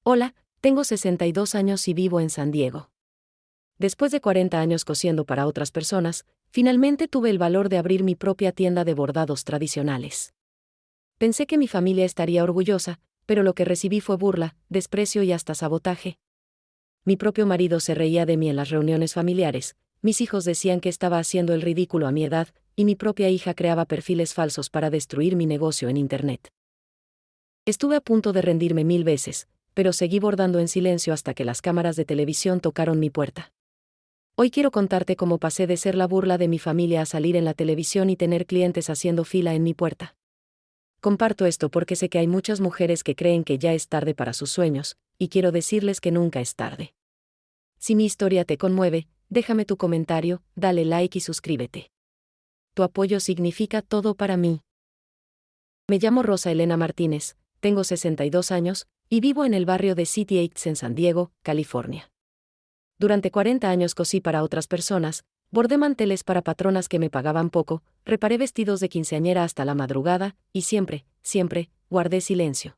Hola, tengo 62 años y vivo en San Diego. Después de 40 años cosiendo para otras personas, finalmente tuve el valor de abrir mi propia tienda de bordados tradicionales. Pensé que mi familia estaría orgullosa, pero lo que recibí fue burla, desprecio y hasta sabotaje. Mi propio marido se reía de mí en las reuniones familiares, mis hijos decían que estaba haciendo el ridículo a mi edad, y mi propia hija creaba perfiles falsos para destruir mi negocio en Internet. Estuve a punto de rendirme 1000 veces, pero seguí bordando en silencio hasta que las cámaras de televisión tocaron mi puerta. Hoy quiero contarte cómo pasé de ser la burla de mi familia a salir en la televisión y tener clientes haciendo fila en mi puerta. Comparto esto porque sé que hay muchas mujeres que creen que ya es tarde para sus sueños, y quiero decirles que nunca es tarde. Si mi historia te conmueve, déjame tu comentario, dale like y suscríbete. Tu apoyo significa todo para mí. Me llamo Rosa Elena Martínez, tengo 62 años, y vivo en el barrio de City Heights en San Diego, California. Durante 40 años cosí para otras personas, bordé manteles para patronas que me pagaban poco, reparé vestidos de quinceañera hasta la madrugada, y siempre, guardé silencio.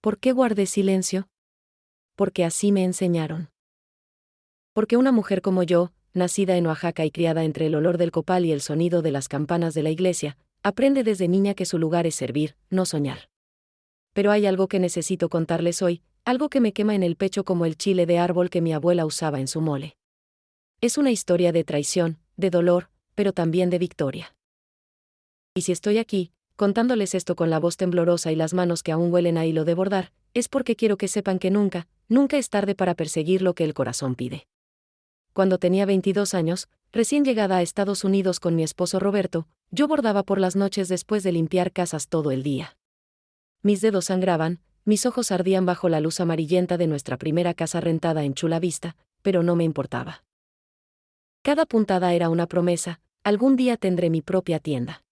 ¿Por qué guardé silencio? Porque así me enseñaron. Porque una mujer como yo, nacida en Oaxaca y criada entre el olor del copal y el sonido de las campanas de la iglesia, aprende desde niña que su lugar es servir, no soñar. Pero hay algo que necesito contarles hoy, algo que me quema en el pecho como el chile de árbol que mi abuela usaba en su mole. Es una historia de traición, de dolor, pero también de victoria. Y si estoy aquí, contándoles esto con la voz temblorosa y las manos que aún huelen a hilo de bordar, es porque quiero que sepan que nunca es tarde para perseguir lo que el corazón pide. Cuando tenía 22 años, recién llegada a Estados Unidos con mi esposo Roberto, yo bordaba por las noches después de limpiar casas todo el día. Mis dedos sangraban, mis ojos ardían bajo la luz amarillenta de nuestra primera casa rentada en Chula Vista, pero no me importaba. Cada puntada era una promesa: algún día tendré mi propia tienda.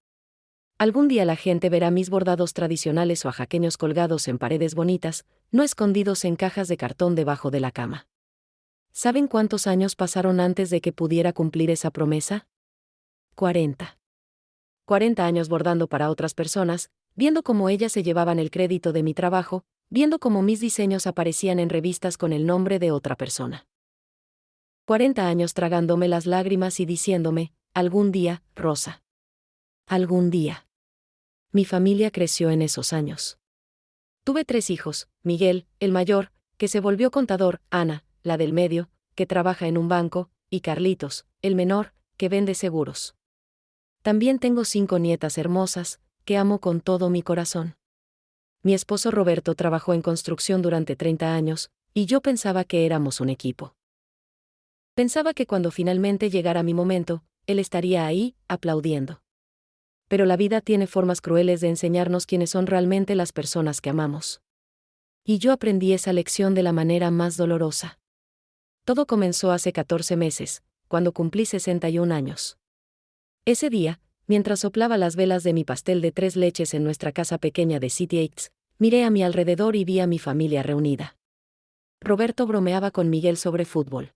Algún día la gente verá mis bordados tradicionales oaxaqueños colgados en paredes bonitas, no escondidos en cajas de cartón debajo de la cama. ¿Saben cuántos años pasaron antes de que pudiera cumplir esa promesa? 40. 40 años bordando para otras personas, viendo cómo ellas se llevaban el crédito de mi trabajo, viendo cómo mis diseños aparecían en revistas con el nombre de otra persona. 40 años tragándome las lágrimas y diciéndome: algún día, Rosa. Algún día. Mi familia creció en esos años. Tuve 3 hijos: Miguel, el mayor, que se volvió contador; Ana, la del medio, que trabaja en un banco; y Carlitos, el menor, que vende seguros. También tengo 5 nietas hermosas, que amo con todo mi corazón. Mi esposo Roberto trabajó en construcción durante 30 años, y yo pensaba que éramos un equipo. Pensaba que cuando finalmente llegara mi momento, él estaría ahí, aplaudiendo. Pero la vida tiene formas crueles de enseñarnos quiénes son realmente las personas que amamos. Y yo aprendí esa lección de la manera más dolorosa. Todo comenzó hace 14 meses, cuando cumplí 61 años. Ese día, mientras soplaba las velas de mi pastel de 3 leches en nuestra casa pequeña de City Heights, miré a mi alrededor y vi a mi familia reunida. Roberto bromeaba con Miguel sobre fútbol.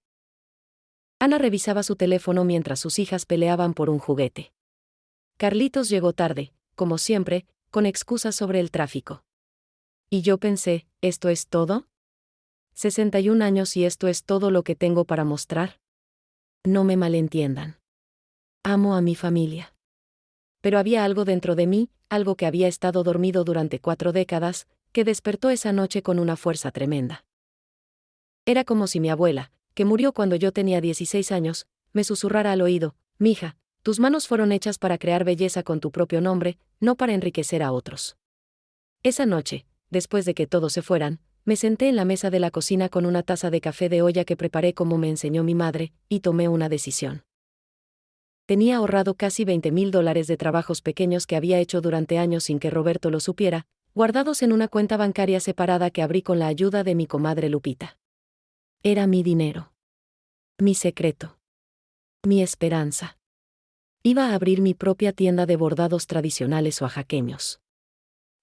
Ana revisaba su teléfono mientras sus hijas peleaban por un juguete. Carlitos llegó tarde, como siempre, con excusas sobre el tráfico. Y yo pensé: ¿esto es todo? 61 años y esto es todo lo que tengo para mostrar. No me malentiendan. Amo a mi familia. Pero había algo dentro de mí, algo que había estado dormido durante 4 décadas, que despertó esa noche con una fuerza tremenda. Era como si mi abuela, que murió cuando yo tenía 16 años, me susurrara al oído: mija, tus manos fueron hechas para crear belleza con tu propio nombre, no para enriquecer a otros. Esa noche, después de que todos se fueran, me senté en la mesa de la cocina con una taza de café de olla que preparé como me enseñó mi madre, y tomé una decisión. Tenía ahorrado casi $20,000 de trabajos pequeños que había hecho durante años sin que Roberto lo supiera, guardados en una cuenta bancaria separada que abrí con la ayuda de mi comadre Lupita. Era mi dinero. Mi secreto. Mi esperanza. Iba a abrir mi propia tienda de bordados tradicionales oaxaqueños.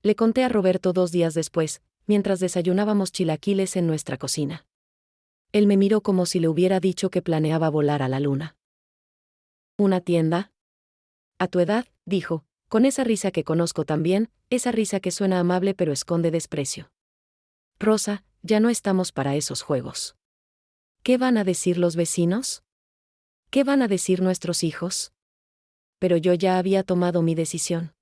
Le conté a Roberto 2 días después, mientras desayunábamos chilaquiles en nuestra cocina. Él me miró como si le hubiera dicho que planeaba volar a la luna. ¿Una tienda? A tu edad, dijo, con esa risa que conozco tan bien, esa risa que suena amable pero esconde desprecio. Rosa, ya no estamos para esos juegos. ¿Qué van a decir los vecinos? ¿Qué van a decir nuestros hijos? Pero yo ya había tomado mi decisión.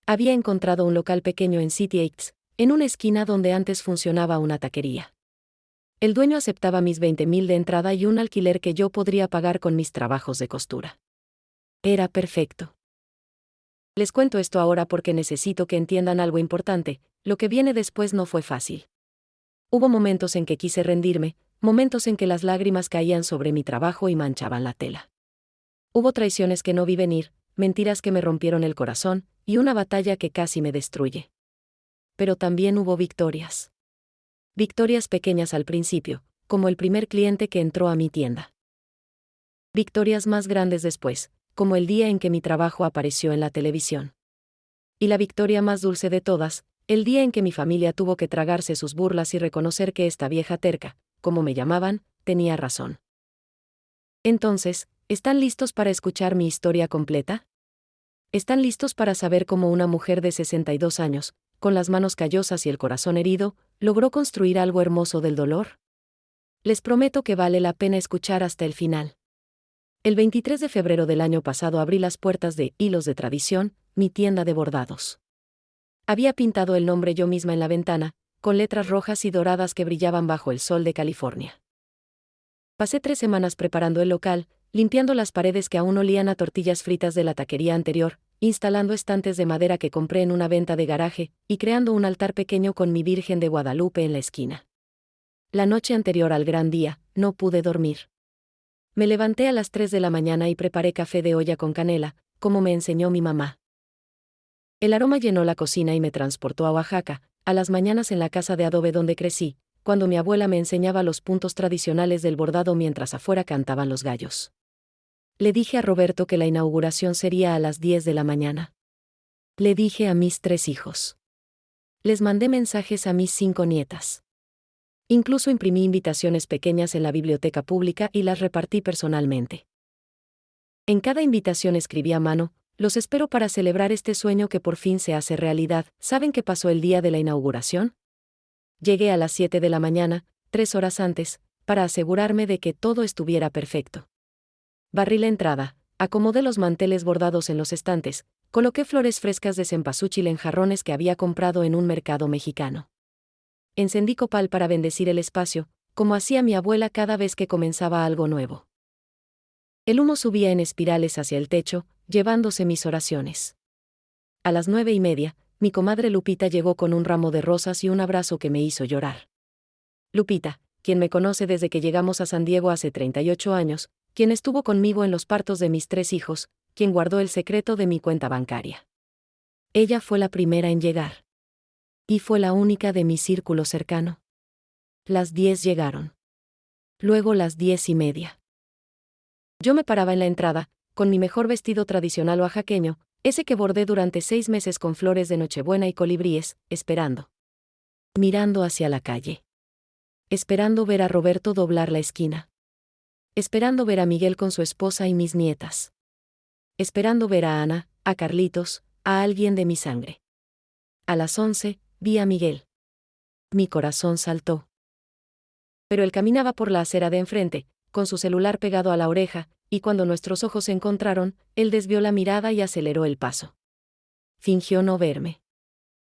Había encontrado un local pequeño en City Heights, en una esquina donde antes funcionaba una taquería. El dueño aceptaba mis 20,000 de entrada y un alquiler que yo podría pagar con mis trabajos de costura. Era perfecto. Les cuento esto ahora porque necesito que entiendan algo importante, lo que viene después no fue fácil. Hubo momentos en que quise rendirme, momentos en que las lágrimas caían sobre mi trabajo y manchaban la tela. Hubo traiciones que no vi venir, mentiras que me rompieron el corazón, y una batalla que casi me destruye. Pero también hubo victorias. Victorias pequeñas al principio, como el primer cliente que entró a mi tienda. Victorias más grandes después, como el día en que mi trabajo apareció en la televisión. Y la victoria más dulce de todas, el día en que mi familia tuvo que tragarse sus burlas y reconocer que esta vieja terca, como me llamaban, tenía razón. Entonces, ¿están listos para escuchar mi historia completa? ¿Están listos para saber cómo una mujer de 62 años, con las manos callosas y el corazón herido, logró construir algo hermoso del dolor? Les prometo que vale la pena escuchar hasta el final. El 23 de febrero del año pasado abrí las puertas de Hilos de Tradición, mi tienda de bordados. Había pintado el nombre yo misma en la ventana, con letras rojas y doradas que brillaban bajo el sol de California. Pasé 3 semanas preparando el local, limpiando las paredes que aún olían a tortillas fritas de la taquería anterior, instalando estantes de madera que compré en una venta de garaje, y creando un altar pequeño con mi Virgen de Guadalupe en la esquina. La noche anterior al gran día, no pude dormir. Me levanté a las 3 de la mañana y preparé café de olla con canela, como me enseñó mi mamá. El aroma llenó la cocina y me transportó a Oaxaca, a las mañanas en la casa de adobe donde crecí, cuando mi abuela me enseñaba los puntos tradicionales del bordado mientras afuera cantaban los gallos. Le dije a Roberto que la inauguración sería a las 10 de la mañana. Le dije a mis 3 hijos. Les mandé mensajes a mis 5 nietas. Incluso imprimí invitaciones pequeñas en la biblioteca pública y las repartí personalmente. En cada invitación escribí a mano: los espero para celebrar este sueño que por fin se hace realidad. ¿Saben qué pasó el día de la inauguración? Llegué a las 7 de la mañana, 3 horas antes, para asegurarme de que todo estuviera perfecto. Barrí la entrada, acomodé los manteles bordados en los estantes, coloqué flores frescas de cempasúchil en jarrones que había comprado en un mercado mexicano. Encendí copal para bendecir el espacio, como hacía mi abuela cada vez que comenzaba algo nuevo. El humo subía en espirales hacia el techo, llevándose mis oraciones. A las 9:30, mi comadre Lupita llegó con un ramo de rosas y un abrazo que me hizo llorar. Lupita, quien me conoce desde que llegamos a San Diego hace 38 años, quien estuvo conmigo en los partos de mis 3 hijos, quien guardó el secreto de mi cuenta bancaria. Ella fue la primera en llegar. Y fue la única de mi círculo cercano. Las 10 llegaron. Luego las 10:30. Yo me paraba en la entrada, con mi mejor vestido tradicional oaxaqueño, ese que bordé durante 6 meses con flores de Nochebuena y colibríes, esperando. Mirando hacia la calle. Esperando ver a Roberto doblar la esquina. Esperando ver a Miguel con su esposa y mis nietas. Esperando ver a Ana, a Carlitos, a alguien de mi sangre. A las 11, vi a Miguel. Mi corazón saltó. Pero él caminaba por la acera de enfrente, con su celular pegado a la oreja, y cuando nuestros ojos se encontraron, él desvió la mirada y aceleró el paso. Fingió no verme.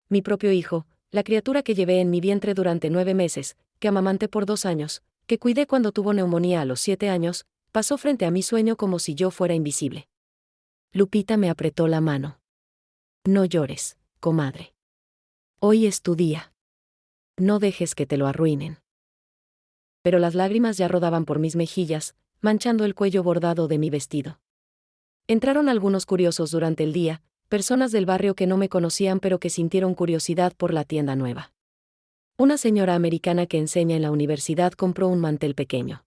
Mi propio hijo, la criatura que llevé en mi vientre durante 9 meses, que amamanté por 2 años, que cuidé cuando tuvo neumonía a los 7 años, pasó frente a mi sueño como si yo fuera invisible. Lupita me apretó la mano. No llores, comadre. Hoy es tu día. No dejes que te lo arruinen. Pero las lágrimas ya rodaban por mis mejillas, manchando el cuello bordado de mi vestido. Entraron algunos curiosos durante el día, personas del barrio que no me conocían pero que sintieron curiosidad por la tienda nueva. Una señora americana que enseña en la universidad compró un mantel pequeño.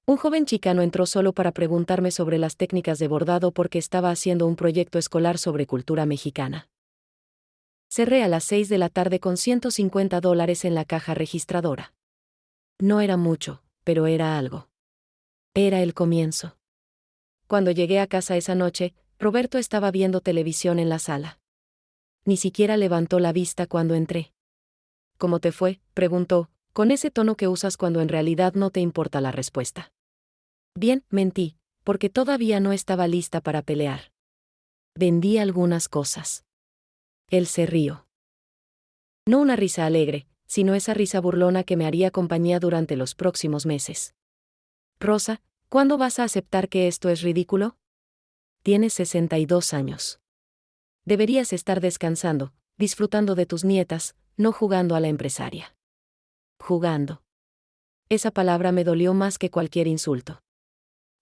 Un joven chicano entró solo para preguntarme sobre las técnicas de bordado porque estaba haciendo un proyecto escolar sobre cultura mexicana. Cerré a las 6 de la tarde con $150 en la caja registradora. No era mucho, pero era algo. Era el comienzo. Cuando llegué a casa esa noche, Roberto estaba viendo televisión en la sala. Ni siquiera levantó la vista cuando entré. ¿Cómo te fue?, preguntó, con ese tono que usas cuando en realidad no te importa la respuesta. Bien, mentí, porque todavía no estaba lista para pelear. Vendí algunas cosas. Él se rió. No una risa alegre, sino esa risa burlona que me haría compañía durante los próximos meses. Rosa, ¿cuándo vas a aceptar que esto es ridículo? Tienes 62 años. Deberías estar descansando, disfrutando de tus nietas, no jugando a la empresaria. Jugando. Esa palabra me dolió más que cualquier insulto.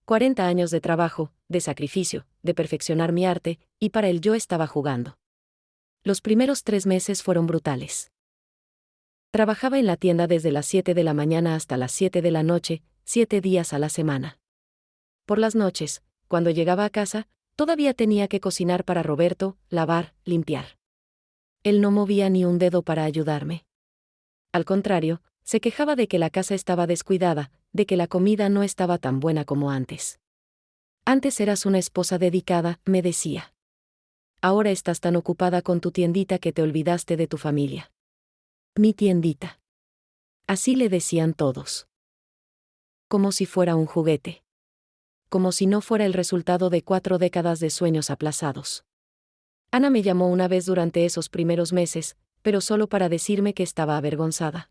40 años de trabajo, de sacrificio, de perfeccionar mi arte, y para él yo estaba jugando. Los primeros 3 meses fueron brutales. Trabajaba en la tienda desde las 7 de la mañana hasta las 7 de la noche, 7 días a la semana. Por las noches, cuando llegaba a casa, todavía tenía que cocinar para Roberto, lavar, limpiar. Él no movía ni un dedo para ayudarme. Al contrario, se quejaba de que la casa estaba descuidada, de que la comida no estaba tan buena como antes. Antes eras una esposa dedicada, me decía. Ahora estás tan ocupada con tu tiendita que te olvidaste de tu familia. Mi tiendita. Así le decían todos. Como si fuera un juguete. Como si no fuera el resultado de 4 décadas de sueños aplazados. Ana me llamó una vez durante esos primeros meses, pero solo para decirme que estaba avergonzada.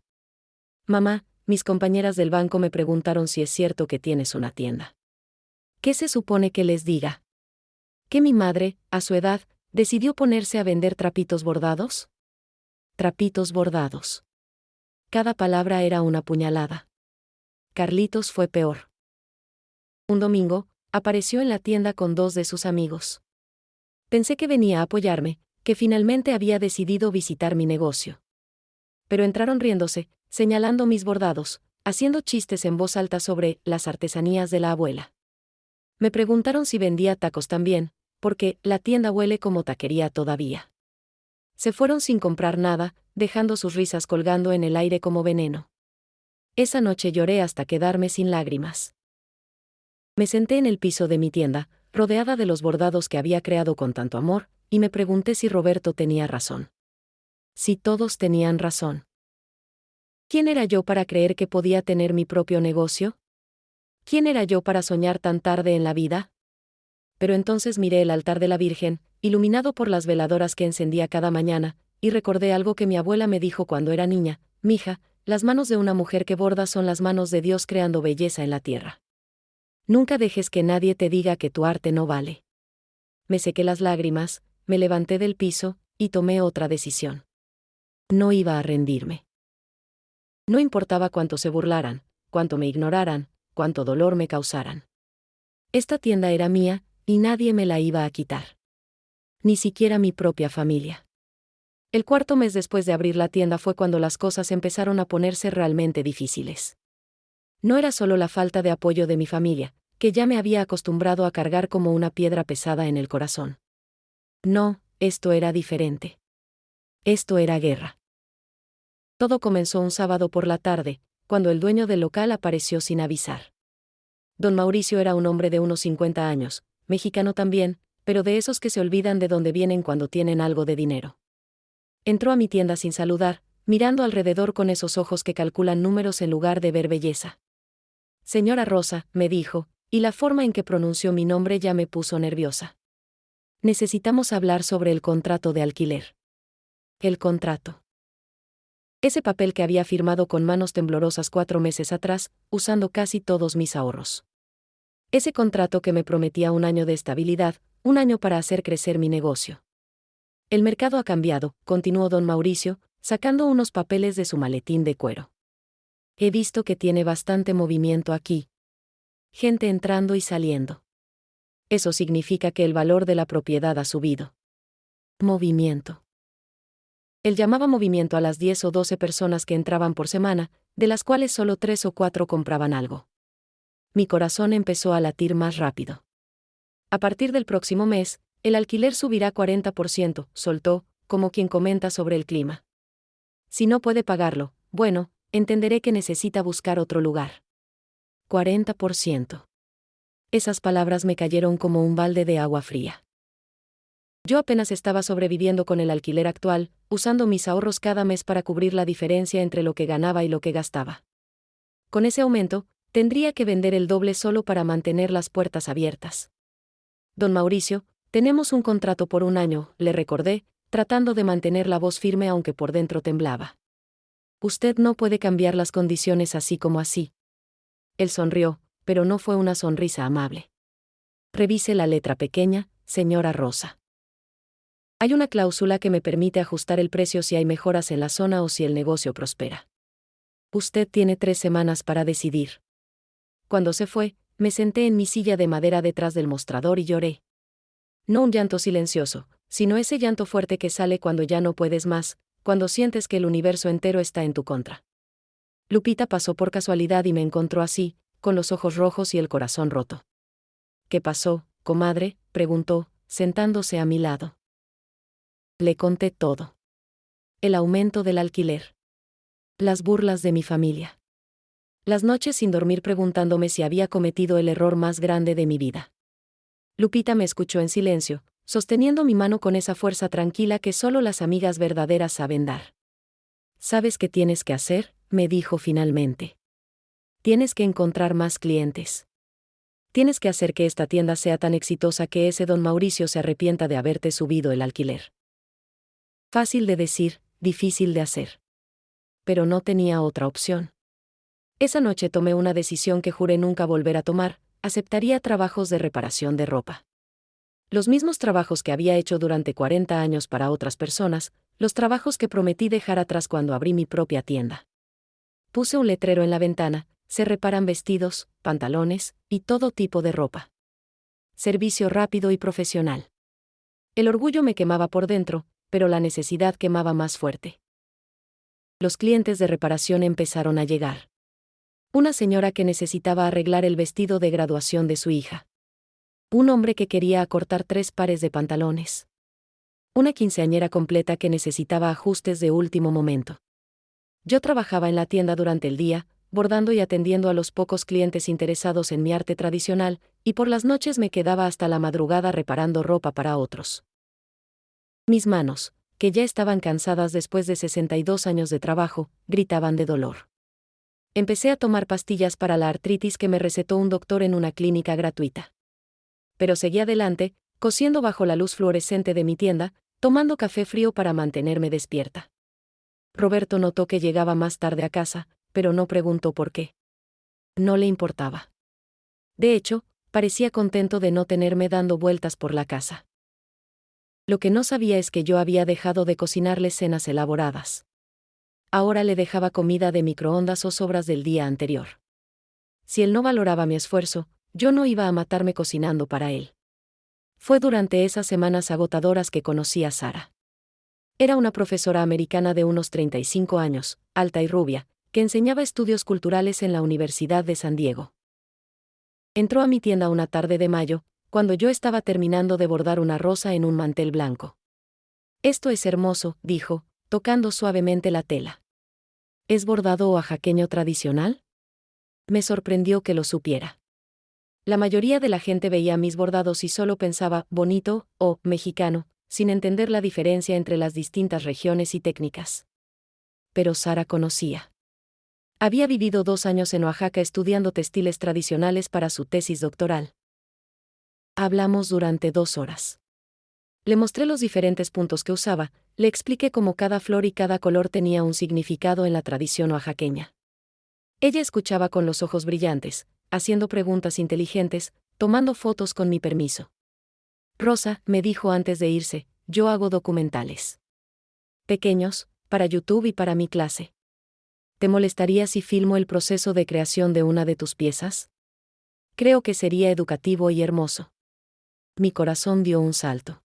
Mamá, mis compañeras del banco me preguntaron si es cierto que tienes una tienda. ¿Qué se supone que les diga? ¿Que mi madre, a su edad, decidió ponerse a vender trapitos bordados? Trapitos bordados. Cada palabra era una puñalada. Carlitos fue peor. Un domingo, apareció en la tienda con 2 de sus amigos. Pensé que venía a apoyarme, que finalmente había decidido visitar mi negocio. Pero entraron riéndose, señalando mis bordados, haciendo chistes en voz alta sobre las artesanías de la abuela. Me preguntaron si vendía tacos también, porque la tienda huele como taquería todavía. Se fueron sin comprar nada, dejando sus risas colgando en el aire como veneno. Esa noche lloré hasta quedarme sin lágrimas. Me senté en el piso de mi tienda, rodeada de los bordados que había creado con tanto amor, y me pregunté si Roberto tenía razón. Si todos tenían razón. ¿Quién era yo para creer que podía tener mi propio negocio? ¿Quién era yo para soñar tan tarde en la vida? Pero entonces miré el altar de la Virgen, iluminado por las veladoras que encendía cada mañana, y recordé algo que mi abuela me dijo cuando era niña: mija, las manos de una mujer que borda son las manos de Dios creando belleza en la tierra. Nunca dejes que nadie te diga que tu arte no vale. Me sequé las lágrimas, me levanté del piso, y tomé otra decisión. No iba a rendirme. No importaba cuánto se burlaran, cuánto me ignoraran, cuánto dolor me causaran. Esta tienda era mía, y nadie me la iba a quitar. Ni siquiera mi propia familia. El 4.º mes después de abrir la tienda fue cuando las cosas empezaron a ponerse realmente difíciles. No era solo la falta de apoyo de mi familia, que ya me había acostumbrado a cargar como una piedra pesada en el corazón. No, esto era diferente. Esto era guerra. Todo comenzó un sábado por la tarde, cuando el dueño del local apareció sin avisar. Don Mauricio era un hombre de unos 50 años, mexicano también, pero de esos que se olvidan de dónde vienen cuando tienen algo de dinero. Entró a mi tienda sin saludar, mirando alrededor con esos ojos que calculan números en lugar de ver belleza. Señora Rosa, me dijo, y la forma en que pronunció mi nombre ya me puso nerviosa. Necesitamos hablar sobre el contrato de alquiler. El contrato. Ese papel que había firmado con manos temblorosas 4 meses atrás, usando casi todos mis ahorros. Ese contrato que me prometía un año de estabilidad, un año para hacer crecer mi negocio. El mercado ha cambiado, continuó don Mauricio, sacando unos papeles de su maletín de cuero. He visto que tiene bastante movimiento aquí. Gente entrando y saliendo. Eso significa que el valor de la propiedad ha subido. Movimiento. Él llamaba movimiento a las 10 o 12 personas que entraban por semana, de las cuales solo 3 o 4 compraban algo. Mi corazón empezó a latir más rápido. A partir del próximo mes, el alquiler subirá 40%, soltó, como quien comenta sobre el clima. Si no puede pagarlo, bueno, entenderé que necesita buscar otro lugar. 40%. Esas palabras me cayeron como un balde de agua fría. Yo apenas estaba sobreviviendo con el alquiler actual, usando mis ahorros cada mes para cubrir la diferencia entre lo que ganaba y lo que gastaba. Con ese aumento, tendría que vender el doble solo para mantener las puertas abiertas. Don Mauricio, tenemos un contrato por 1 año, le recordé, tratando de mantener la voz firme aunque por dentro temblaba. Usted no puede cambiar las condiciones así como así. Él sonrió, pero no fue una sonrisa amable. Revise la letra pequeña, señora Rosa. Hay una cláusula que me permite ajustar el precio si hay mejoras en la zona o si el negocio prospera. Usted tiene 3 semanas para decidir. Cuando se fue, me senté en mi silla de madera detrás del mostrador y lloré. No un llanto silencioso, sino ese llanto fuerte que sale cuando ya no puedes más, cuando sientes que el universo entero está en tu contra. Lupita pasó por casualidad y me encontró así, con los ojos rojos y el corazón roto. ¿Qué pasó, comadre?, preguntó, sentándose a mi lado. Le conté todo. El aumento del alquiler. Las burlas de mi familia. Las noches sin dormir preguntándome si había cometido el error más grande de mi vida. Lupita me escuchó en silencio, sosteniendo mi mano con esa fuerza tranquila que solo las amigas verdaderas saben dar. ¿Sabes qué tienes que hacer?, me dijo finalmente. Tienes que encontrar más clientes. Tienes que hacer que esta tienda sea tan exitosa que ese don Mauricio se arrepienta de haberte subido el alquiler. Fácil de decir, difícil de hacer. Pero no tenía otra opción. Esa noche tomé una decisión que juré nunca volver a tomar: aceptaría trabajos de reparación de ropa. Los mismos trabajos que había hecho durante 40 años para otras personas, los trabajos que prometí dejar atrás cuando abrí mi propia tienda. Puse un letrero en la ventana: se reparan vestidos, pantalones y todo tipo de ropa. Servicio rápido y profesional. El orgullo me quemaba por dentro, pero la necesidad quemaba más fuerte. Los clientes de reparación empezaron a llegar. Una señora que necesitaba arreglar el vestido de graduación de su hija. Un hombre que quería acortar 3 pares de pantalones. Una quinceañera completa que necesitaba ajustes de último momento. Yo trabajaba en la tienda durante el día, bordando y atendiendo a los pocos clientes interesados en mi arte tradicional, y por las noches me quedaba hasta la madrugada reparando ropa para otros. Mis manos, que ya estaban cansadas después de 62 años de trabajo, gritaban de dolor. Empecé a tomar pastillas para la artritis que me recetó un doctor en una clínica gratuita. Pero seguí adelante, cosiendo bajo la luz fluorescente de mi tienda, tomando café frío para mantenerme despierta. Roberto notó que llegaba más tarde a casa, pero no preguntó por qué. No le importaba. De hecho, parecía contento de no tenerme dando vueltas por la casa. Lo que no sabía es que yo había dejado de cocinarle cenas elaboradas. Ahora le dejaba comida de microondas o sobras del día anterior. Si él no valoraba mi esfuerzo, yo no iba a matarme cocinando para él. Fue durante esas semanas agotadoras que conocí a Sara. Era una profesora americana de unos 35 años, alta y rubia, que enseñaba estudios culturales en la Universidad de San Diego. Entró a mi tienda una tarde de mayo, cuando yo estaba terminando de bordar una rosa en un mantel blanco. «Esto es hermoso», dijo, tocando suavemente la tela. «¿Es bordado oaxaqueño tradicional?». Me sorprendió que lo supiera. La mayoría de la gente veía mis bordados y solo pensaba «bonito» o «mexicano», sin entender la diferencia entre las distintas regiones y técnicas. Pero Sara conocía. Había vivido 2 años en Oaxaca estudiando textiles tradicionales para su tesis doctoral. Hablamos durante 2 horas. Le mostré los diferentes puntos que usaba, le expliqué cómo cada flor y cada color tenía un significado en la tradición oaxaqueña. Ella escuchaba con los ojos brillantes, haciendo preguntas inteligentes, tomando fotos con mi permiso. «Rosa», me dijo antes de irse, «yo hago documentales pequeños, para YouTube y para mi clase. ¿Te molestaría si filmo el proceso de creación de una de tus piezas? Creo que sería educativo y hermoso». Mi corazón dio un salto.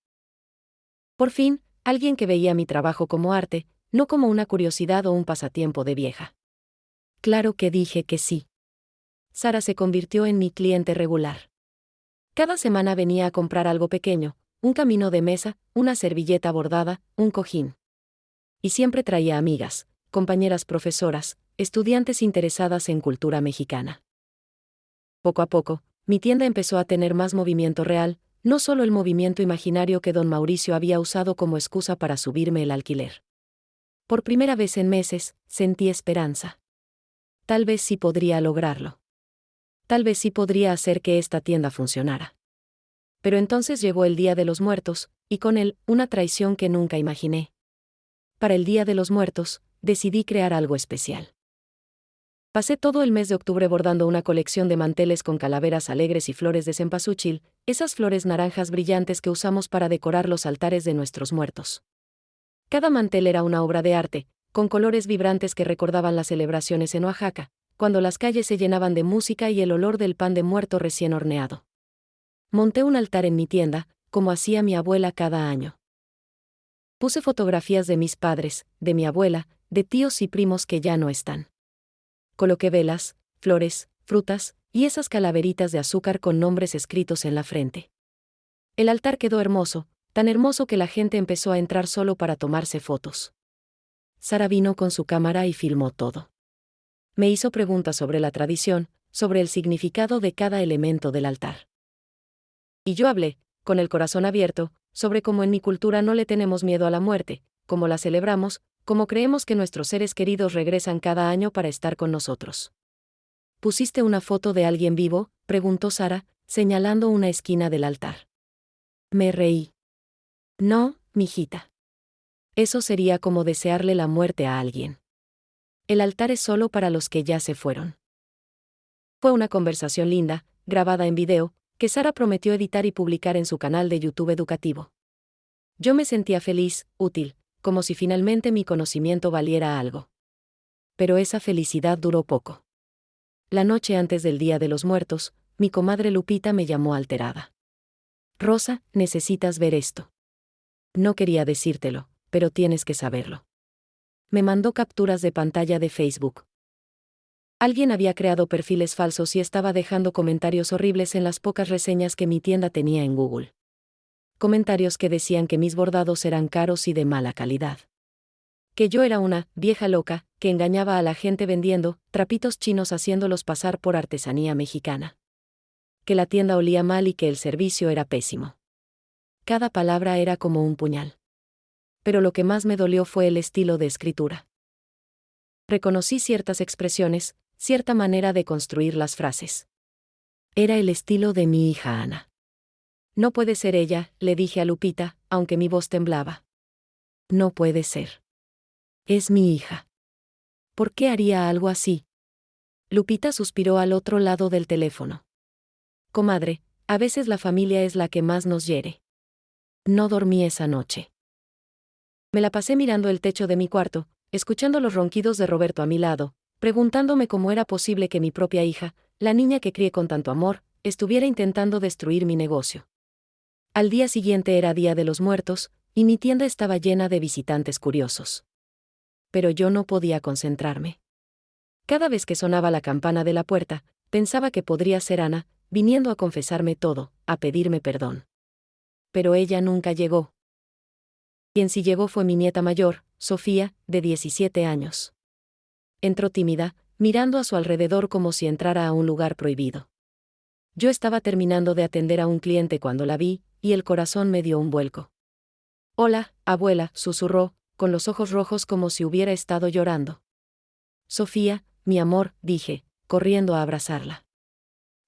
Por fin, alguien que veía mi trabajo como arte, no como una curiosidad o un pasatiempo de vieja. Claro que dije que sí. Sara se convirtió en mi cliente regular. Cada semana venía a comprar algo pequeño, un camino de mesa, una servilleta bordada, un cojín. Y siempre traía amigas, compañeras profesoras, estudiantes interesadas en cultura mexicana. Poco a poco, mi tienda empezó a tener más movimiento real, no solo el movimiento imaginario que don Mauricio había usado como excusa para subirme el alquiler. Por primera vez en meses, sentí esperanza. Tal vez sí podría lograrlo. Tal vez sí podría hacer que esta tienda funcionara. Pero entonces llegó el Día de los Muertos, y con él, una traición que nunca imaginé. Para el Día de los Muertos, decidí crear algo especial. Pasé todo el mes de octubre bordando una colección de manteles con calaveras alegres y flores de cempasúchil, esas flores naranjas brillantes que usamos para decorar los altares de nuestros muertos. Cada mantel era una obra de arte, con colores vibrantes que recordaban las celebraciones en Oaxaca, cuando las calles se llenaban de música y el olor del pan de muerto recién horneado. Monté un altar en mi tienda, como hacía mi abuela cada año. Puse fotografías de mis padres, de mi abuela, de tíos y primos que ya no están. Coloqué velas, flores, frutas, y esas calaveritas de azúcar con nombres escritos en la frente. El altar quedó hermoso, tan hermoso que la gente empezó a entrar solo para tomarse fotos. Sara vino con su cámara y filmó todo. Me hizo preguntas sobre la tradición, sobre el significado de cada elemento del altar. Y yo hablé, con el corazón abierto, sobre cómo en mi cultura no le tenemos miedo a la muerte, cómo la celebramos, cómo creemos que nuestros seres queridos regresan cada año para estar con nosotros. ¿Pusiste una foto de alguien vivo?, preguntó Sara, señalando una esquina del altar. Me reí. No, mijita. Eso sería como desearle la muerte a alguien. El altar es solo para los que ya se fueron. Fue una conversación linda, grabada en video, que Sara prometió editar y publicar en su canal de YouTube educativo. Yo me sentía feliz, útil, como si finalmente mi conocimiento valiera algo. Pero esa felicidad duró poco. La noche antes del Día de los Muertos, mi comadre Lupita me llamó alterada. Rosa, necesitas ver esto. No quería decírtelo, pero tienes que saberlo. Me mandó capturas de pantalla de Facebook. Alguien había creado perfiles falsos y estaba dejando comentarios horribles en las pocas reseñas que mi tienda tenía en Google. Comentarios que decían que mis bordados eran caros y de mala calidad. Que yo era una vieja loca, que engañaba a la gente vendiendo trapitos chinos haciéndolos pasar por artesanía mexicana. Que la tienda olía mal y que el servicio era pésimo. Cada palabra era como un puñal. Pero lo que más me dolió fue el estilo de escritura. Reconocí ciertas expresiones, cierta manera de construir las frases. Era el estilo de mi hija Ana. No puede ser ella, le dije a Lupita, aunque mi voz temblaba. No puede ser. Es mi hija. ¿Por qué haría algo así? Lupita suspiró al otro lado del teléfono. Comadre, a veces la familia es la que más nos hiere. No dormí esa noche. Me la pasé mirando el techo de mi cuarto, escuchando los ronquidos de Roberto a mi lado, preguntándome cómo era posible que mi propia hija, la niña que crié con tanto amor, estuviera intentando destruir mi negocio. Al día siguiente era Día de los Muertos, y mi tienda estaba llena de visitantes curiosos. Pero yo no podía concentrarme. Cada vez que sonaba la campana de la puerta, pensaba que podría ser Ana, viniendo a confesarme todo, a pedirme perdón. Pero ella nunca llegó. Quien sí llegó fue mi nieta mayor, Sofía, de 17 años. Entró tímida, mirando a su alrededor como si entrara a un lugar prohibido. Yo estaba terminando de atender a un cliente cuando la vi, y el corazón me dio un vuelco. Hola, abuela, susurró, con los ojos rojos como si hubiera estado llorando. Sofía, mi amor, dije, corriendo a abrazarla.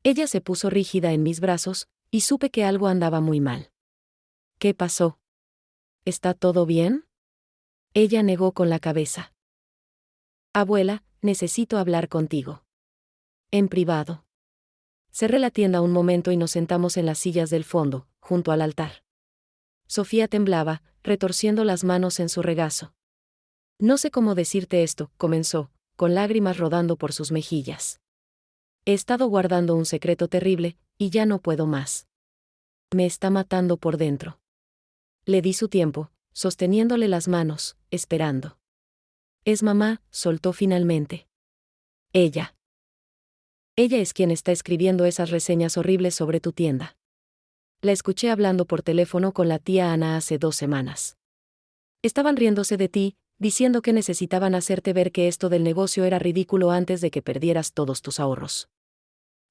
Ella se puso rígida en mis brazos, y supe que algo andaba muy mal. ¿Qué pasó? ¿Está todo bien? Ella negó con la cabeza. Abuela, necesito hablar contigo. En privado. Cerré la tienda un momento y nos sentamos en las sillas del fondo, junto al altar. Sofía temblaba, retorciendo las manos en su regazo. No sé cómo decirte esto, comenzó, con lágrimas rodando por sus mejillas. He estado guardando un secreto terrible, y ya no puedo más. Me está matando por dentro. Le di su tiempo, sosteniéndole las manos, esperando. Es mamá, soltó finalmente. Ella. Ella es quien está escribiendo esas reseñas horribles sobre tu tienda. La escuché hablando por teléfono con la tía Ana hace 2 semanas. Estaban riéndose de ti, diciendo que necesitaban hacerte ver que esto del negocio era ridículo antes de que perdieras todos tus ahorros.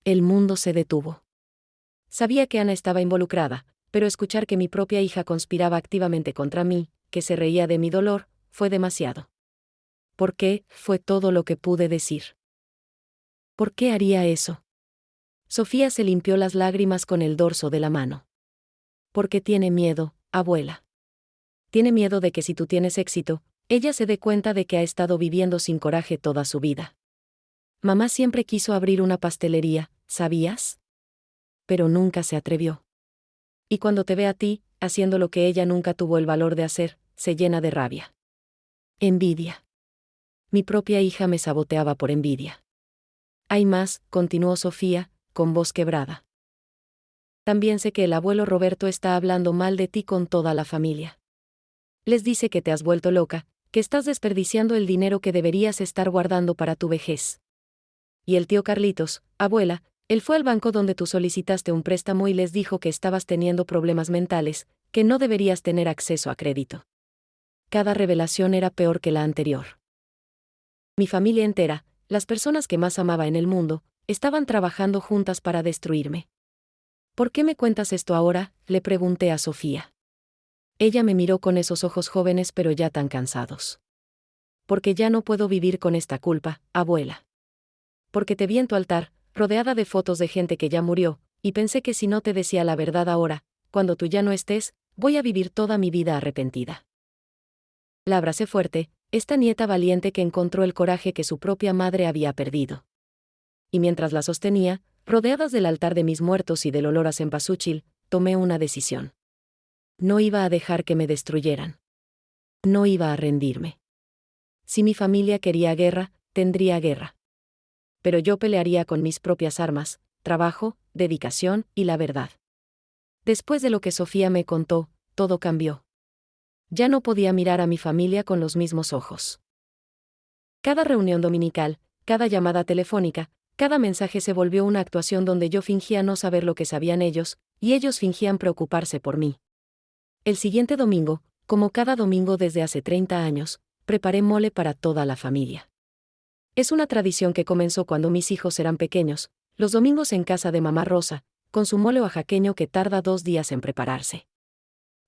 El mundo se detuvo. Sabía que Ana estaba involucrada, pero escuchar que mi propia hija conspiraba activamente contra mí, que se reía de mi dolor, fue demasiado. ¿Por qué? Fue todo lo que pude decir. ¿Por qué haría eso? Sofía se limpió las lágrimas con el dorso de la mano. Porque tiene miedo, abuela. Tiene miedo de que si tú tienes éxito, ella se dé cuenta de que ha estado viviendo sin coraje toda su vida. Mamá siempre quiso abrir una pastelería, ¿sabías? Pero nunca se atrevió. Y cuando te ve a ti, haciendo lo que ella nunca tuvo el valor de hacer, se llena de rabia. Envidia. Mi propia hija me saboteaba por envidia. Hay más, continuó Sofía, con voz quebrada. También sé que el abuelo Roberto está hablando mal de ti con toda la familia. Les dice que te has vuelto loca, que estás desperdiciando el dinero que deberías estar guardando para tu vejez. Y el tío Carlitos, abuela, él fue al banco donde tú solicitaste un préstamo y les dijo que estabas teniendo problemas mentales, que no deberías tener acceso a crédito. Cada revelación era peor que la anterior. Mi familia entera, las personas que más amaba en el mundo, estaban trabajando juntas para destruirme. ¿Por qué me cuentas esto ahora?, le pregunté a Sofía. Ella me miró con esos ojos jóvenes pero ya tan cansados. Porque ya no puedo vivir con esta culpa, abuela. Porque te vi en tu altar, rodeada de fotos de gente que ya murió, y pensé que si no te decía la verdad ahora, cuando tú ya no estés, voy a vivir toda mi vida arrepentida. La abracé fuerte, esta nieta valiente que encontró el coraje que su propia madre había perdido. Y mientras la sostenía, rodeadas del altar de mis muertos y del olor a cempasúchil, tomé una decisión. No iba a dejar que me destruyeran. No iba a rendirme. Si mi familia quería guerra, tendría guerra. Pero yo pelearía con mis propias armas, trabajo, dedicación y la verdad. Después de lo que Sofía me contó, todo cambió. Ya no podía mirar a mi familia con los mismos ojos. Cada reunión dominical, cada llamada telefónica, cada mensaje se volvió una actuación donde yo fingía no saber lo que sabían ellos, y ellos fingían preocuparse por mí. El siguiente domingo, como cada domingo desde hace 30 años, preparé mole para toda la familia. Es una tradición que comenzó cuando mis hijos eran pequeños, los domingos en casa de mamá Rosa, con su mole oaxaqueño que tarda 2 días en prepararse.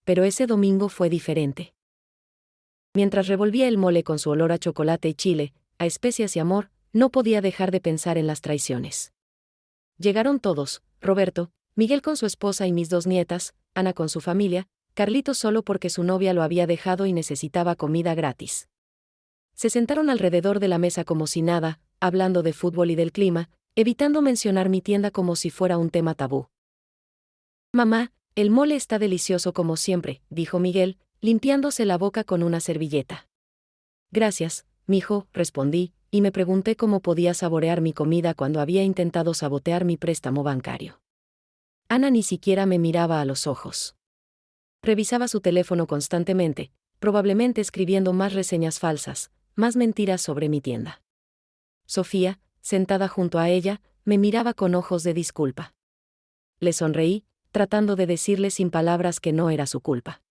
Pero ese domingo fue diferente. Mientras revolvía el mole con su olor a chocolate y chile, a especias y amor, no podía dejar de pensar en las traiciones. Llegaron todos, Roberto, Miguel con su esposa y mis 2 nietas, Ana con su familia, Carlitos solo porque su novia lo había dejado y necesitaba comida gratis. Se sentaron alrededor de la mesa como si nada, hablando de fútbol y del clima, evitando mencionar mi tienda como si fuera un tema tabú. Mamá, el mole está delicioso como siempre, dijo Miguel, limpiándose la boca con una servilleta. Gracias, mijo, respondí, y me pregunté cómo podía saborear mi comida cuando había intentado sabotear mi préstamo bancario. Ana ni siquiera me miraba a los ojos. Revisaba su teléfono constantemente, probablemente escribiendo más reseñas falsas, más mentiras sobre mi tienda. Sofía, sentada junto a ella, me miraba con ojos de disculpa. Le sonreí, tratando de decirle sin palabras que no era su culpa.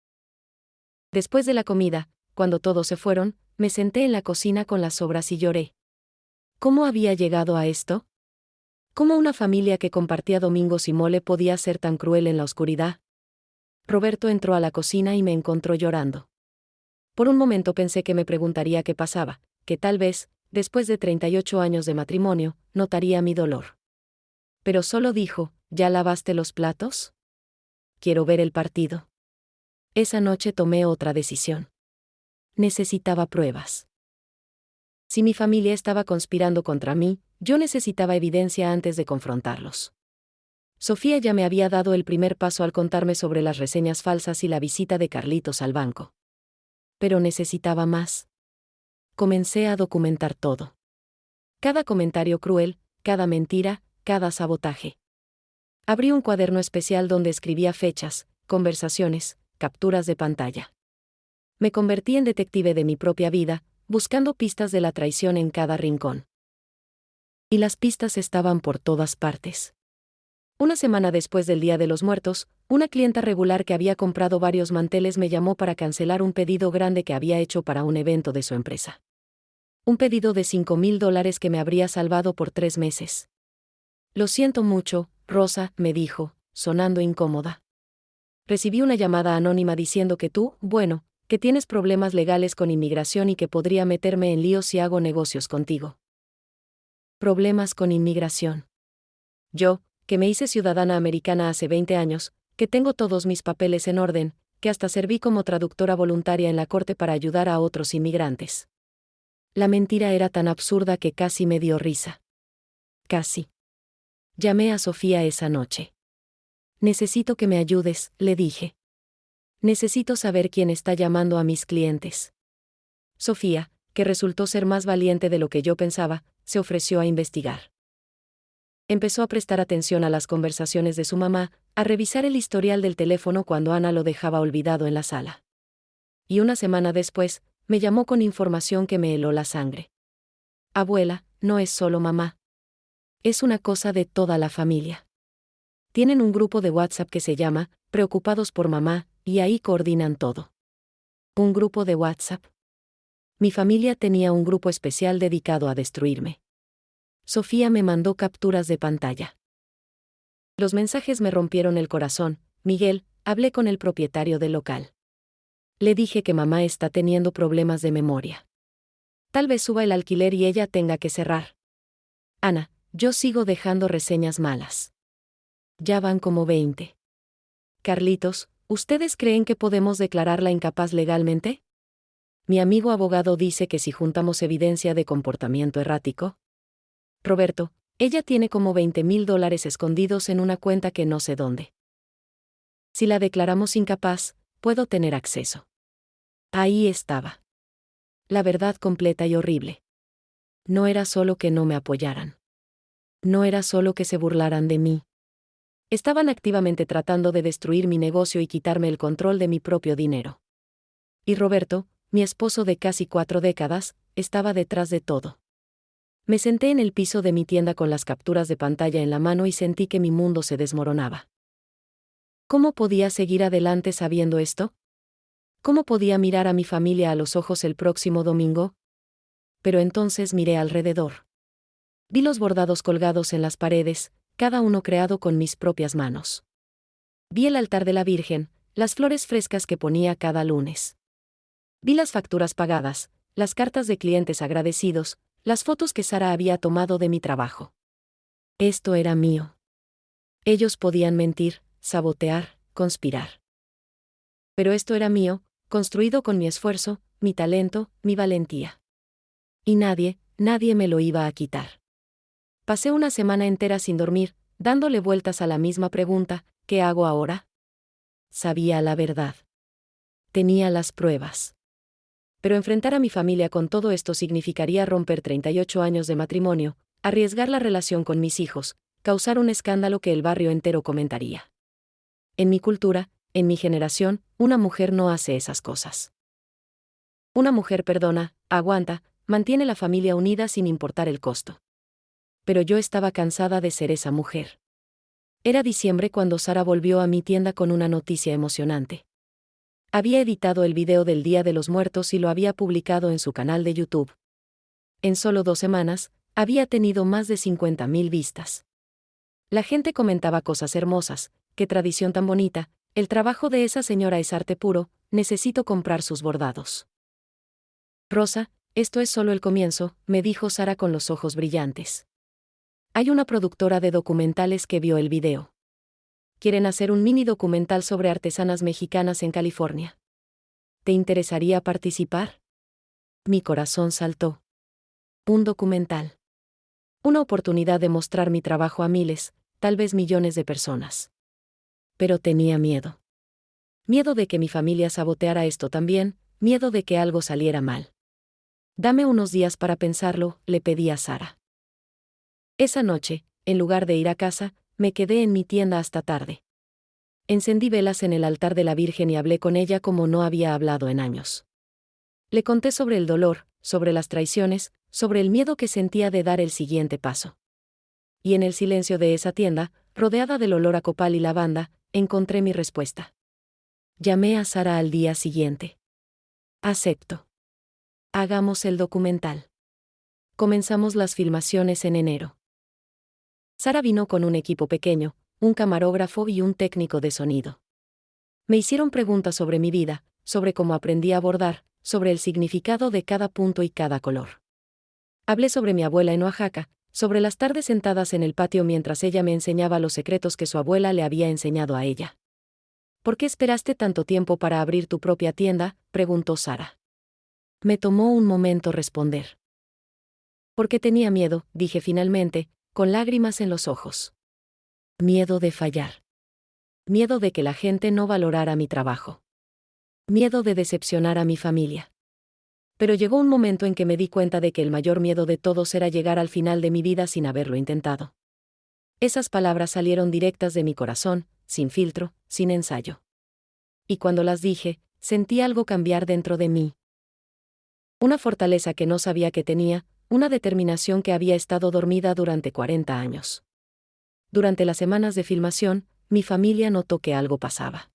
Después de la comida, cuando todos se fueron, me senté en la cocina con las sobras y lloré. ¿Cómo había llegado a esto? ¿Cómo una familia que compartía domingos y mole podía ser tan cruel en la oscuridad? Roberto entró a la cocina y me encontró llorando. Por un momento pensé que me preguntaría qué pasaba, que tal vez, después de 38 años de matrimonio, notaría mi dolor. Pero solo dijo, ¿ya lavaste los platos? Quiero ver el partido. Esa noche tomé otra decisión. Necesitaba pruebas. Si mi familia estaba conspirando contra mí, yo necesitaba evidencia antes de confrontarlos. Sofía ya me había dado el primer paso al contarme sobre las reseñas falsas y la visita de Carlitos al banco. Pero necesitaba más. Comencé a documentar todo. Cada comentario cruel, cada mentira, cada sabotaje. Abrí un cuaderno especial donde escribía fechas, conversaciones, capturas de pantalla. Me convertí en detective de mi propia vida, buscando pistas de la traición en cada rincón. Y las pistas estaban por todas partes. Una semana después del Día de los Muertos, una clienta regular que había comprado varios manteles me llamó para cancelar un pedido grande que había hecho para un evento de su empresa. Un pedido de $5,000 que me habría salvado por 3 meses. Lo siento mucho, Rosa, me dijo, sonando incómoda. Recibí una llamada anónima diciendo que tú, bueno, que tienes problemas legales con inmigración y que podría meterme en líos si hago negocios contigo. Problemas con inmigración. Yo, que me hice ciudadana americana hace 20 años, que tengo todos mis papeles en orden, que hasta serví como traductora voluntaria en la corte para ayudar a otros inmigrantes. La mentira era tan absurda que casi me dio risa. Casi. Llamé a Sofía esa noche. Necesito que me ayudes, le dije. Necesito saber quién está llamando a mis clientes. Sofía, que resultó ser más valiente de lo que yo pensaba, se ofreció a investigar. Empezó a prestar atención a las conversaciones de su mamá, a revisar el historial del teléfono cuando Ana lo dejaba olvidado en la sala. Y una semana después, me llamó con información que me heló la sangre. Abuela, no es solo mamá. Es una cosa de toda la familia. Tienen un grupo de WhatsApp que se llama Preocupados por Mamá, y ahí coordinan todo. ¿Un grupo de WhatsApp? Mi familia tenía un grupo especial dedicado a destruirme. Sofía me mandó capturas de pantalla. Los mensajes me rompieron el corazón. Miguel, hablé con el propietario del local. Le dije que mamá está teniendo problemas de memoria. Tal vez suba el alquiler y ella tenga que cerrar. Ana, yo sigo dejando reseñas malas. Ya van como 20. Carlitos, ¿ustedes creen que podemos declararla incapaz legalmente? Mi amigo abogado dice que si juntamos evidencia de comportamiento errático. Roberto, ella tiene como $20,000 escondidos en una cuenta que no sé dónde. Si la declaramos incapaz, puedo tener acceso. Ahí estaba. La verdad completa y horrible. No era solo que no me apoyaran. No era solo que se burlaran de mí. Estaban activamente tratando de destruir mi negocio y quitarme el control de mi propio dinero. Y Roberto, mi esposo de casi 4 décadas, estaba detrás de todo. Me senté en el piso de mi tienda con las capturas de pantalla en la mano y sentí que mi mundo se desmoronaba. ¿Cómo podía seguir adelante sabiendo esto? ¿Cómo podía mirar a mi familia a los ojos el próximo domingo? Pero entonces miré alrededor. Vi los bordados colgados en las paredes, cada uno creado con mis propias manos. Vi el altar de la Virgen, las flores frescas que ponía cada lunes. Vi las facturas pagadas, las cartas de clientes agradecidos, las fotos que Sara había tomado de mi trabajo. Esto era mío. Ellos podían mentir, sabotear, conspirar. Pero esto era mío, construido con mi esfuerzo, mi talento, mi valentía. Y nadie me lo iba a quitar. Pasé una semana entera sin dormir, dándole vueltas a la misma pregunta, ¿qué hago ahora? Sabía la verdad. Tenía las pruebas. Pero enfrentar a mi familia con todo esto significaría romper 38 años de matrimonio, arriesgar la relación con mis hijos, causar un escándalo que el barrio entero comentaría. En mi cultura, en mi generación, una mujer no hace esas cosas. Una mujer perdona, aguanta, mantiene la familia unida sin importar el costo. Pero yo estaba cansada de ser esa mujer. Era diciembre cuando Sara volvió a mi tienda con una noticia emocionante. Había editado el video del Día de los Muertos y lo había publicado en su canal de YouTube. En solo 2 semanas, había tenido más de 50,000 vistas. La gente comentaba cosas hermosas, qué tradición tan bonita, el trabajo de esa señora es arte puro, necesito comprar sus bordados. Rosa, esto es solo el comienzo, me dijo Sara con los ojos brillantes. Hay una productora de documentales que vio el video. Quieren hacer un mini documental sobre artesanas mexicanas en California. ¿Te interesaría participar? Mi corazón saltó. Un documental. Una oportunidad de mostrar mi trabajo a miles, tal vez millones de personas. Pero tenía miedo. Miedo de que mi familia saboteara esto también, miedo de que algo saliera mal. Dame unos días para pensarlo, le pedí a Sara. Esa noche, en lugar de ir a casa, me quedé en mi tienda hasta tarde. Encendí velas en el altar de la Virgen y hablé con ella como no había hablado en años. Le conté sobre el dolor, sobre las traiciones, sobre el miedo que sentía de dar el siguiente paso. Y en el silencio de esa tienda, rodeada del olor a copal y lavanda, encontré mi respuesta. Llamé a Sara al día siguiente. Acepto. Hagamos el documental. Comenzamos las filmaciones en enero. Sara vino con un equipo pequeño, un camarógrafo y un técnico de sonido. Me hicieron preguntas sobre mi vida, sobre cómo aprendí a bordar, sobre el significado de cada punto y cada color. Hablé sobre mi abuela en Oaxaca, sobre las tardes sentadas en el patio mientras ella me enseñaba los secretos que su abuela le había enseñado a ella. ¿Por qué esperaste tanto tiempo para abrir tu propia tienda?, preguntó Sara. Me tomó un momento responder. Porque tenía miedo, dije finalmente, con lágrimas en los ojos. Miedo de fallar. Miedo de que la gente no valorara mi trabajo. Miedo de decepcionar a mi familia. Pero llegó un momento en que me di cuenta de que el mayor miedo de todos era llegar al final de mi vida sin haberlo intentado. Esas palabras salieron directas de mi corazón, sin filtro, sin ensayo. Y cuando las dije, sentí algo cambiar dentro de mí. Una fortaleza que no sabía que tenía, una determinación que había estado dormida durante 40 años. Durante las semanas de filmación, mi familia notó que algo pasaba.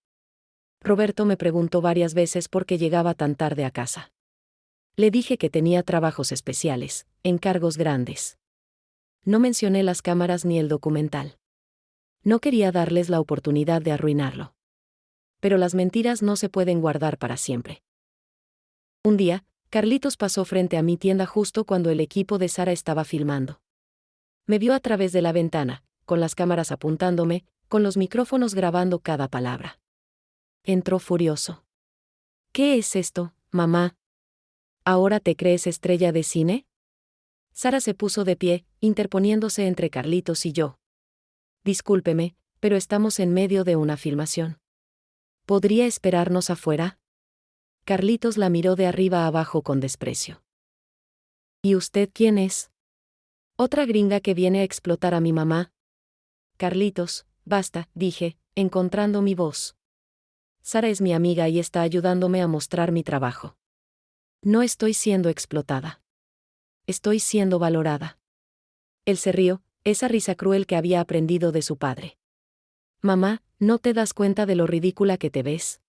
Roberto me preguntó varias veces por qué llegaba tan tarde a casa. Le dije que tenía trabajos especiales, encargos grandes. No mencioné las cámaras ni el documental. No quería darles la oportunidad de arruinarlo. Pero las mentiras no se pueden guardar para siempre. Un día, Carlitos pasó frente a mi tienda justo cuando el equipo de Sara estaba filmando. Me vio a través de la ventana, con las cámaras apuntándome, con los micrófonos grabando cada palabra. Entró furioso. ¿Qué es esto, mamá? ¿Ahora te crees estrella de cine? Sara se puso de pie, interponiéndose entre Carlitos y yo. Discúlpeme, pero estamos en medio de una filmación. ¿Podría esperarnos afuera? Carlitos la miró de arriba a abajo con desprecio. ¿Y usted quién es? ¿Otra gringa que viene a explotar a mi mamá? Carlitos, basta, dije, encontrando mi voz. Sara es mi amiga y está ayudándome a mostrar mi trabajo. No estoy siendo explotada. Estoy siendo valorada. Él se rió, esa risa cruel que había aprendido de su padre. Mamá, ¿no te das cuenta de lo ridícula que te ves?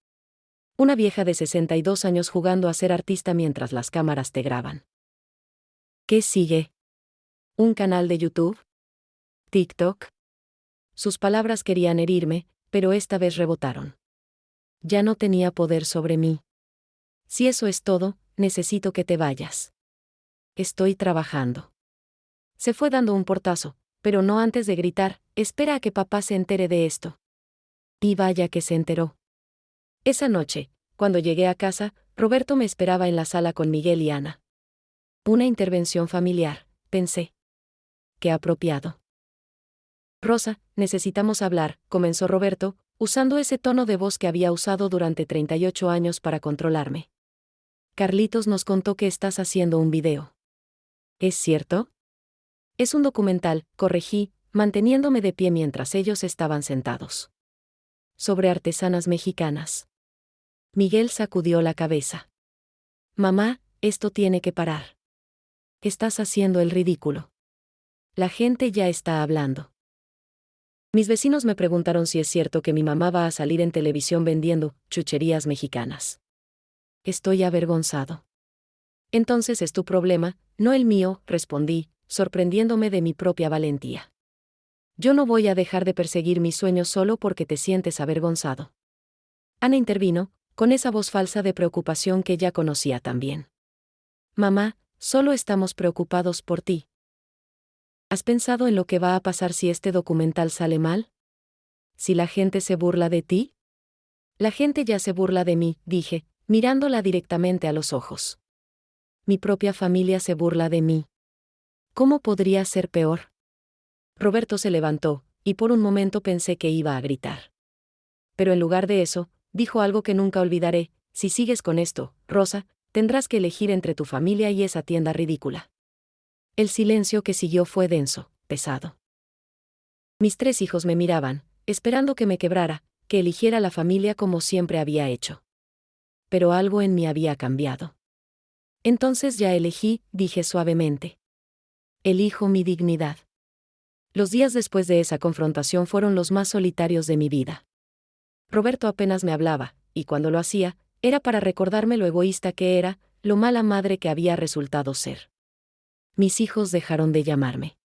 Una vieja de 62 años jugando a ser artista mientras las cámaras te graban. ¿Qué sigue? ¿Un canal de YouTube? ¿TikTok? Sus palabras querían herirme, pero esta vez rebotaron. Ya no tenía poder sobre mí. Si eso es todo, necesito que te vayas. Estoy trabajando. Se fue dando un portazo, pero no antes de gritar, espera a que papá se entere de esto. Y vaya que se enteró. Esa noche, cuando llegué a casa, Roberto me esperaba en la sala con Miguel y Ana. Una intervención familiar, pensé. Qué apropiado. Rosa, necesitamos hablar, comenzó Roberto, usando ese tono de voz que había usado durante 38 años para controlarme. Carlitos nos contó que estás haciendo un video. ¿Es cierto? Es un documental, corregí, manteniéndome de pie mientras ellos estaban sentados. Sobre artesanas mexicanas. Miguel sacudió la cabeza. Mamá, esto tiene que parar. Estás haciendo el ridículo. La gente ya está hablando. Mis vecinos me preguntaron si es cierto que mi mamá va a salir en televisión vendiendo chucherías mexicanas. Estoy avergonzado. Entonces es tu problema, no el mío, respondí, sorprendiéndome de mi propia valentía. Yo no voy a dejar de perseguir mis sueños solo porque te sientes avergonzado. Ana intervino, con esa voz falsa de preocupación que ya conocía también. Mamá, solo estamos preocupados por ti. ¿Has pensado en lo que va a pasar si este documental sale mal? ¿Si la gente se burla de ti? La gente ya se burla de mí, dije, mirándola directamente a los ojos. Mi propia familia se burla de mí. ¿Cómo podría ser peor? Roberto se levantó, y por un momento pensé que iba a gritar. Pero en lugar de eso, dijo algo que nunca olvidaré: si sigues con esto, Rosa, tendrás que elegir entre tu familia y esa tienda ridícula. El silencio que siguió fue denso, pesado. Mis 3 hijos me miraban, esperando que me quebrara, que eligiera la familia como siempre había hecho. Pero algo en mí había cambiado. Entonces ya elegí, dije suavemente. Elijo mi dignidad. Los días después de esa confrontación fueron los más solitarios de mi vida. Roberto apenas me hablaba, y cuando lo hacía, era para recordarme lo egoísta que era, lo mala madre que había resultado ser. Mis hijos dejaron de llamarme.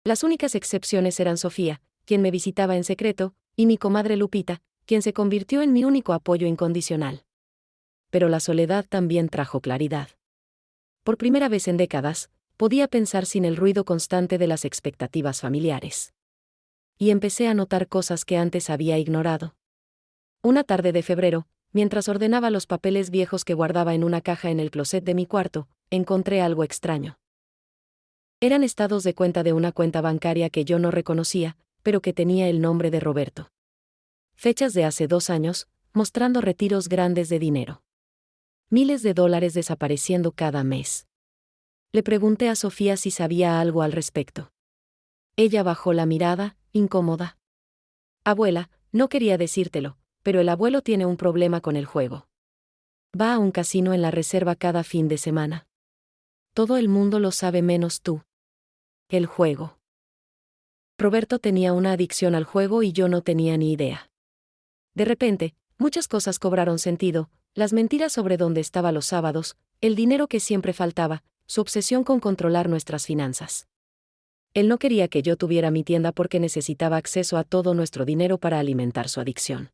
Las únicas excepciones eran Sofía, quien me visitaba en secreto, y mi comadre Lupita, quien se convirtió en mi único apoyo incondicional. pero la soledad también trajo claridad. Por primera vez en décadas, podía pensar sin el ruido constante de las expectativas familiares. Y empecé a notar cosas que antes había ignorado. Una tarde de febrero, mientras ordenaba los papeles viejos que guardaba en una caja en el closet de mi cuarto, encontré algo extraño. Eran estados de cuenta de una cuenta bancaria que yo no reconocía, pero que tenía el nombre de Roberto. Fechas de hace 2 años, mostrando retiros grandes de dinero. Miles de dólares desapareciendo cada mes. Le pregunté a Sofía si sabía algo al respecto. Ella bajó la mirada, incómoda. Abuela, no quería decírtelo, pero el abuelo tiene un problema con el juego. Va a un casino en la reserva cada fin de semana. Todo el mundo lo sabe menos tú. El juego. Roberto tenía una adicción al juego y yo no tenía ni idea. De repente, muchas cosas cobraron sentido, las mentiras sobre dónde estaba los sábados, el dinero que siempre faltaba, su obsesión con controlar nuestras finanzas. Él no quería que yo tuviera mi tienda porque necesitaba acceso a todo nuestro dinero para alimentar su adicción.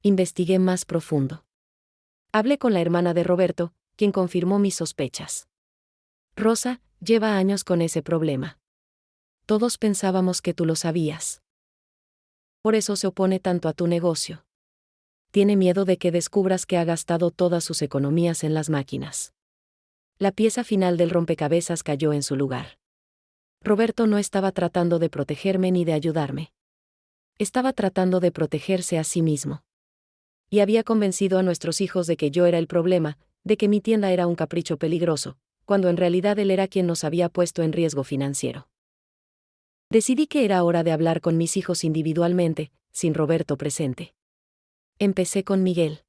Investigué más profundo. Hablé con la hermana de Roberto, quien confirmó mis sospechas. Rosa, lleva años con ese problema. Todos pensábamos que tú lo sabías. Por eso se opone tanto a tu negocio. Tiene miedo de que descubras que ha gastado todas sus economías en las máquinas. La pieza final del rompecabezas cayó en su lugar. Roberto no estaba tratando de protegerme ni de ayudarme. Estaba tratando de protegerse a sí mismo. Y había convencido a nuestros hijos de que yo era el problema, de que mi tienda era un capricho peligroso, cuando en realidad él era quien nos había puesto en riesgo financiero. Decidí que era hora de hablar con mis hijos individualmente, sin Roberto presente. Empecé con Miguel.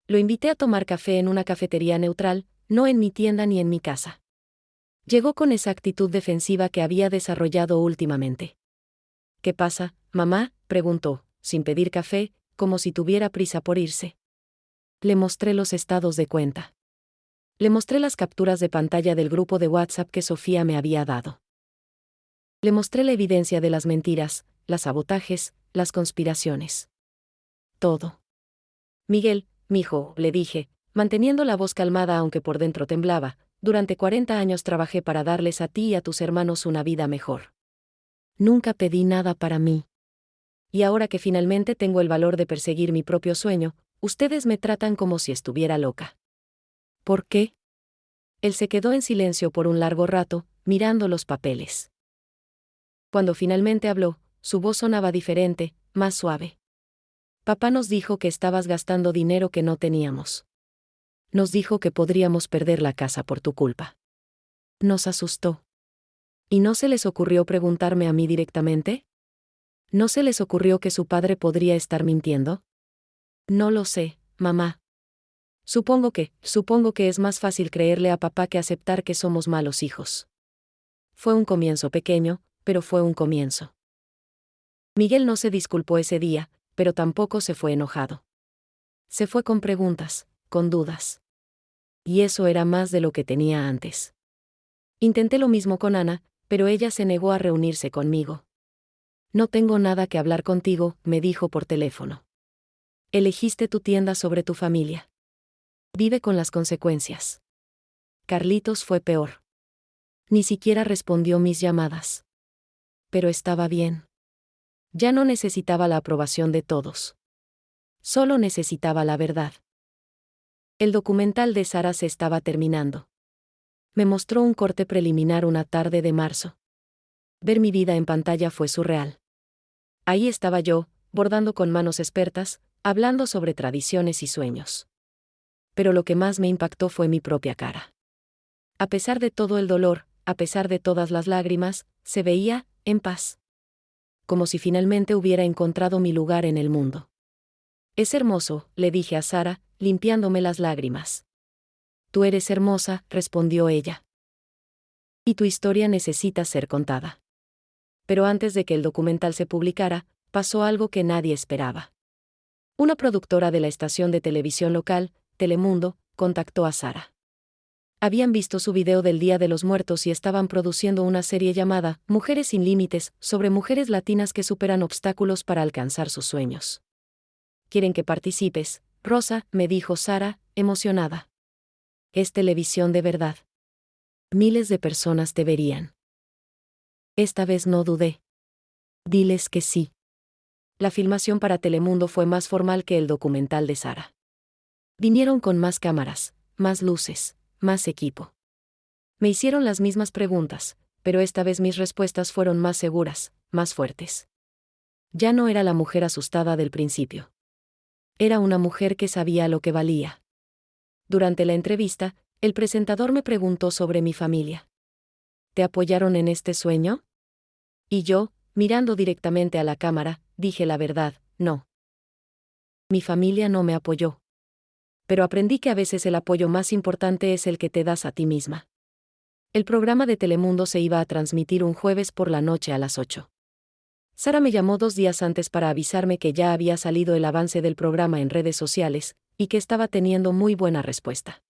Lo invité a tomar café en una cafetería neutral, no en mi tienda ni en mi casa. Llegó con esa actitud defensiva que había desarrollado últimamente. ¿Qué pasa, mamá?, preguntó, sin pedir café, como si tuviera prisa por irse. Le mostré los estados de cuenta. Le mostré las capturas de pantalla del grupo de WhatsApp que Sofía me había dado. Le mostré la evidencia de las mentiras, los sabotajes, las conspiraciones. Todo. Miguel, mijo, le dije, manteniendo la voz calmada aunque por dentro temblaba, durante 40 años trabajé para darles a ti y a tus hermanos una vida mejor. Nunca pedí nada para mí. Y ahora que finalmente tengo el valor de perseguir mi propio sueño, ustedes me tratan como si estuviera loca. ¿Por qué? Él se quedó en silencio por un largo rato, mirando los papeles. Cuando finalmente habló, su voz sonaba diferente, más suave. Papá nos dijo que estabas gastando dinero que no teníamos. Nos dijo que podríamos perder la casa por tu culpa. Nos asustó. ¿Y no se les ocurrió preguntarme a mí directamente? ¿No se les ocurrió que su padre podría estar mintiendo? No lo sé, mamá. Supongo que es más fácil creerle a papá que aceptar que somos malos hijos. Fue un comienzo pequeño, pero fue un comienzo. Miguel no se disculpó ese día, pero tampoco se fue enojado. Se fue con preguntas, con dudas. Y eso era más de lo que tenía antes. Intenté lo mismo con Ana, pero ella se negó a reunirse conmigo. No tengo nada que hablar contigo, me dijo por teléfono. Elegiste tu tienda sobre tu familia. Vive con las consecuencias. Carlitos fue peor. Ni siquiera respondió mis llamadas. Pero estaba bien. Ya no necesitaba la aprobación de todos. Solo necesitaba la verdad. El documental de Sara se estaba terminando. Me mostró un corte preliminar una tarde de marzo. Ver mi vida en pantalla fue surreal. Ahí estaba yo, bordando con manos expertas, hablando sobre tradiciones y sueños. Pero lo que más me impactó fue mi propia cara. A pesar de todo el dolor, a pesar de todas las lágrimas, se veía, en paz. Como si finalmente hubiera encontrado mi lugar en el mundo. Es hermoso, le dije a Sara, limpiándome las lágrimas. Tú eres hermosa, respondió ella. Y tu historia necesita ser contada. Pero antes de que el documental se publicara, pasó algo que nadie esperaba. Una productora de la estación de televisión local, Telemundo, contactó a Sara. Habían visto su video del Día de los Muertos y estaban produciendo una serie llamada Mujeres sin Límites, sobre mujeres latinas que superan obstáculos para alcanzar sus sueños. ¿Quieren que participes, Rosa?, me dijo Sara, emocionada. Es televisión de verdad. Miles de personas te verían. Esta vez no dudé. Diles que sí. La filmación para Telemundo fue más formal que el documental de Sara. Vinieron con más cámaras, más luces, más equipo. Me hicieron las mismas preguntas, pero esta vez mis respuestas fueron más seguras, más fuertes. Ya no era la mujer asustada del principio. Era una mujer que sabía lo que valía. Durante la entrevista, el presentador me preguntó sobre mi familia. ¿Te apoyaron en este sueño? Y yo, mirando directamente a la cámara, dije la verdad, no. Mi familia no me apoyó. Pero aprendí que a veces el apoyo más importante es el que te das a ti misma. El programa de Telemundo se iba a transmitir un jueves por la noche a las 8. Sara me llamó 2 días antes para avisarme que ya había salido el avance del programa en redes sociales, y que estaba teniendo muy buena respuesta.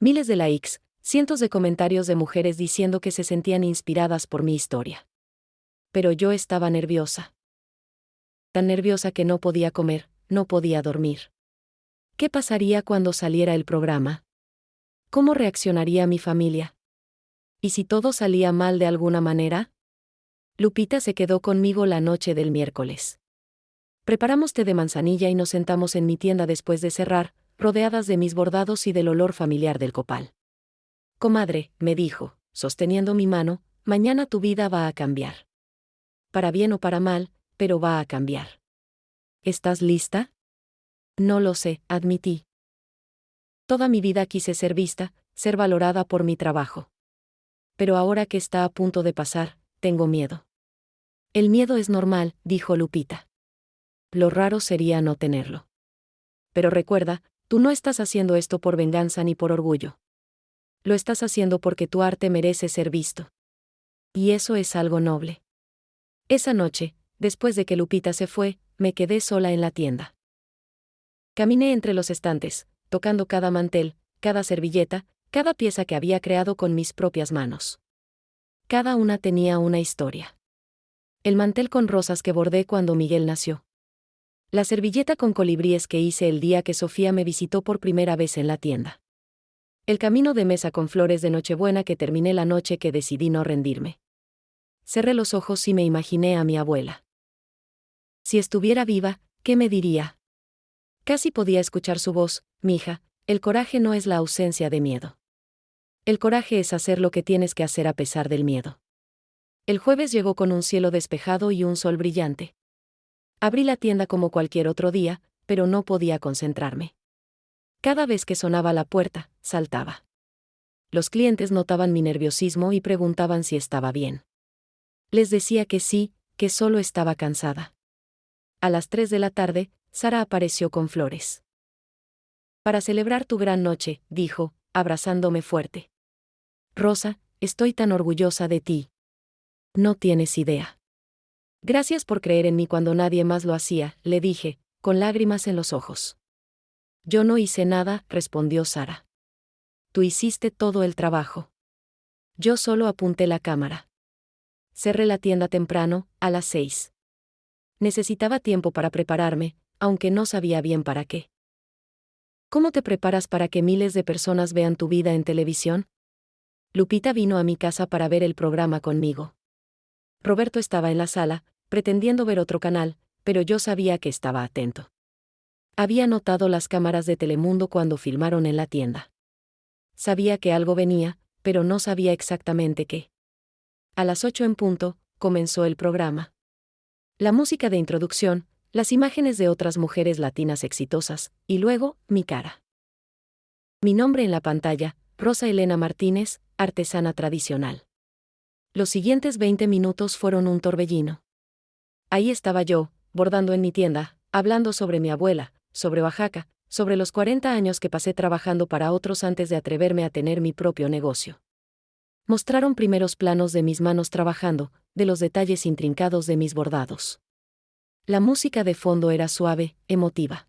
Miles de likes, cientos de comentarios de mujeres diciendo que se sentían inspiradas por mi historia. Pero yo estaba nerviosa. Tan nerviosa que no podía comer, no podía dormir. ¿Qué pasaría cuando saliera el programa? ¿Cómo reaccionaría mi familia? ¿Y si todo salía mal de alguna manera? Lupita se quedó conmigo la noche del miércoles. Preparamos té de manzanilla y nos sentamos en mi tienda después de cerrar, rodeadas de mis bordados y del olor familiar del copal. Comadre, me dijo, sosteniendo mi mano, mañana tu vida va a cambiar. Para bien o para mal, pero va a cambiar. ¿Estás lista? No lo sé, admití. Toda mi vida quise ser vista, ser valorada por mi trabajo. Pero ahora que está a punto de pasar, tengo miedo. El miedo es normal, dijo Lupita. Lo raro sería no tenerlo. Pero recuerda, tú no estás haciendo esto por venganza ni por orgullo. Lo estás haciendo porque tu arte merece ser visto. Y eso es algo noble. Esa noche, después de que Lupita se fue, me quedé sola en la tienda. Caminé entre los estantes, tocando cada mantel, cada servilleta, cada pieza que había creado con mis propias manos. Cada una tenía una historia. El mantel con rosas que bordé cuando Miguel nació. La servilleta con colibríes que hice el día que Sofía me visitó por primera vez en la tienda. El camino de mesa con flores de Nochebuena que terminé la noche que decidí no rendirme. Cerré los ojos y me imaginé a mi abuela. Si estuviera viva, ¿qué me diría? Casi podía escuchar su voz: mija, el coraje no es la ausencia de miedo. El coraje es hacer lo que tienes que hacer a pesar del miedo. El jueves llegó con un cielo despejado y un sol brillante. Abrí la tienda como cualquier otro día, pero no podía concentrarme. Cada vez que sonaba la puerta, saltaba. Los clientes notaban mi nerviosismo y preguntaban si estaba bien. Les decía que sí, que solo estaba cansada. A las 3 de la tarde, Sara apareció con flores. Para celebrar tu gran noche, dijo, abrazándome fuerte. Rosa, estoy tan orgullosa de ti. No tienes idea. Gracias por creer en mí cuando nadie más lo hacía, le dije, con lágrimas en los ojos. Yo no hice nada, respondió Sara. Tú hiciste todo el trabajo. Yo solo apunté la cámara. Cerré la tienda temprano, a las 6. Necesitaba tiempo para prepararme, aunque no sabía bien para qué. ¿Cómo te preparas para que miles de personas vean tu vida en televisión? Lupita vino a mi casa para ver el programa conmigo. Roberto estaba en la sala, pretendiendo ver otro canal, pero yo sabía que estaba atento. Había notado las cámaras de Telemundo cuando filmaron en la tienda. Sabía que algo venía, pero no sabía exactamente qué. A las 8 en punto, comenzó el programa. La música de introducción, las imágenes de otras mujeres latinas exitosas, y luego, mi cara. Mi nombre en la pantalla, Rosa Elena Martínez, artesana tradicional. Los siguientes 20 minutos fueron un torbellino. Ahí estaba yo, bordando en mi tienda, hablando sobre mi abuela, sobre Oaxaca, sobre los 40 años que pasé trabajando para otros antes de atreverme a tener mi propio negocio. Mostraron primeros planos de mis manos trabajando, de los detalles intrincados de mis bordados. La música de fondo era suave, emotiva.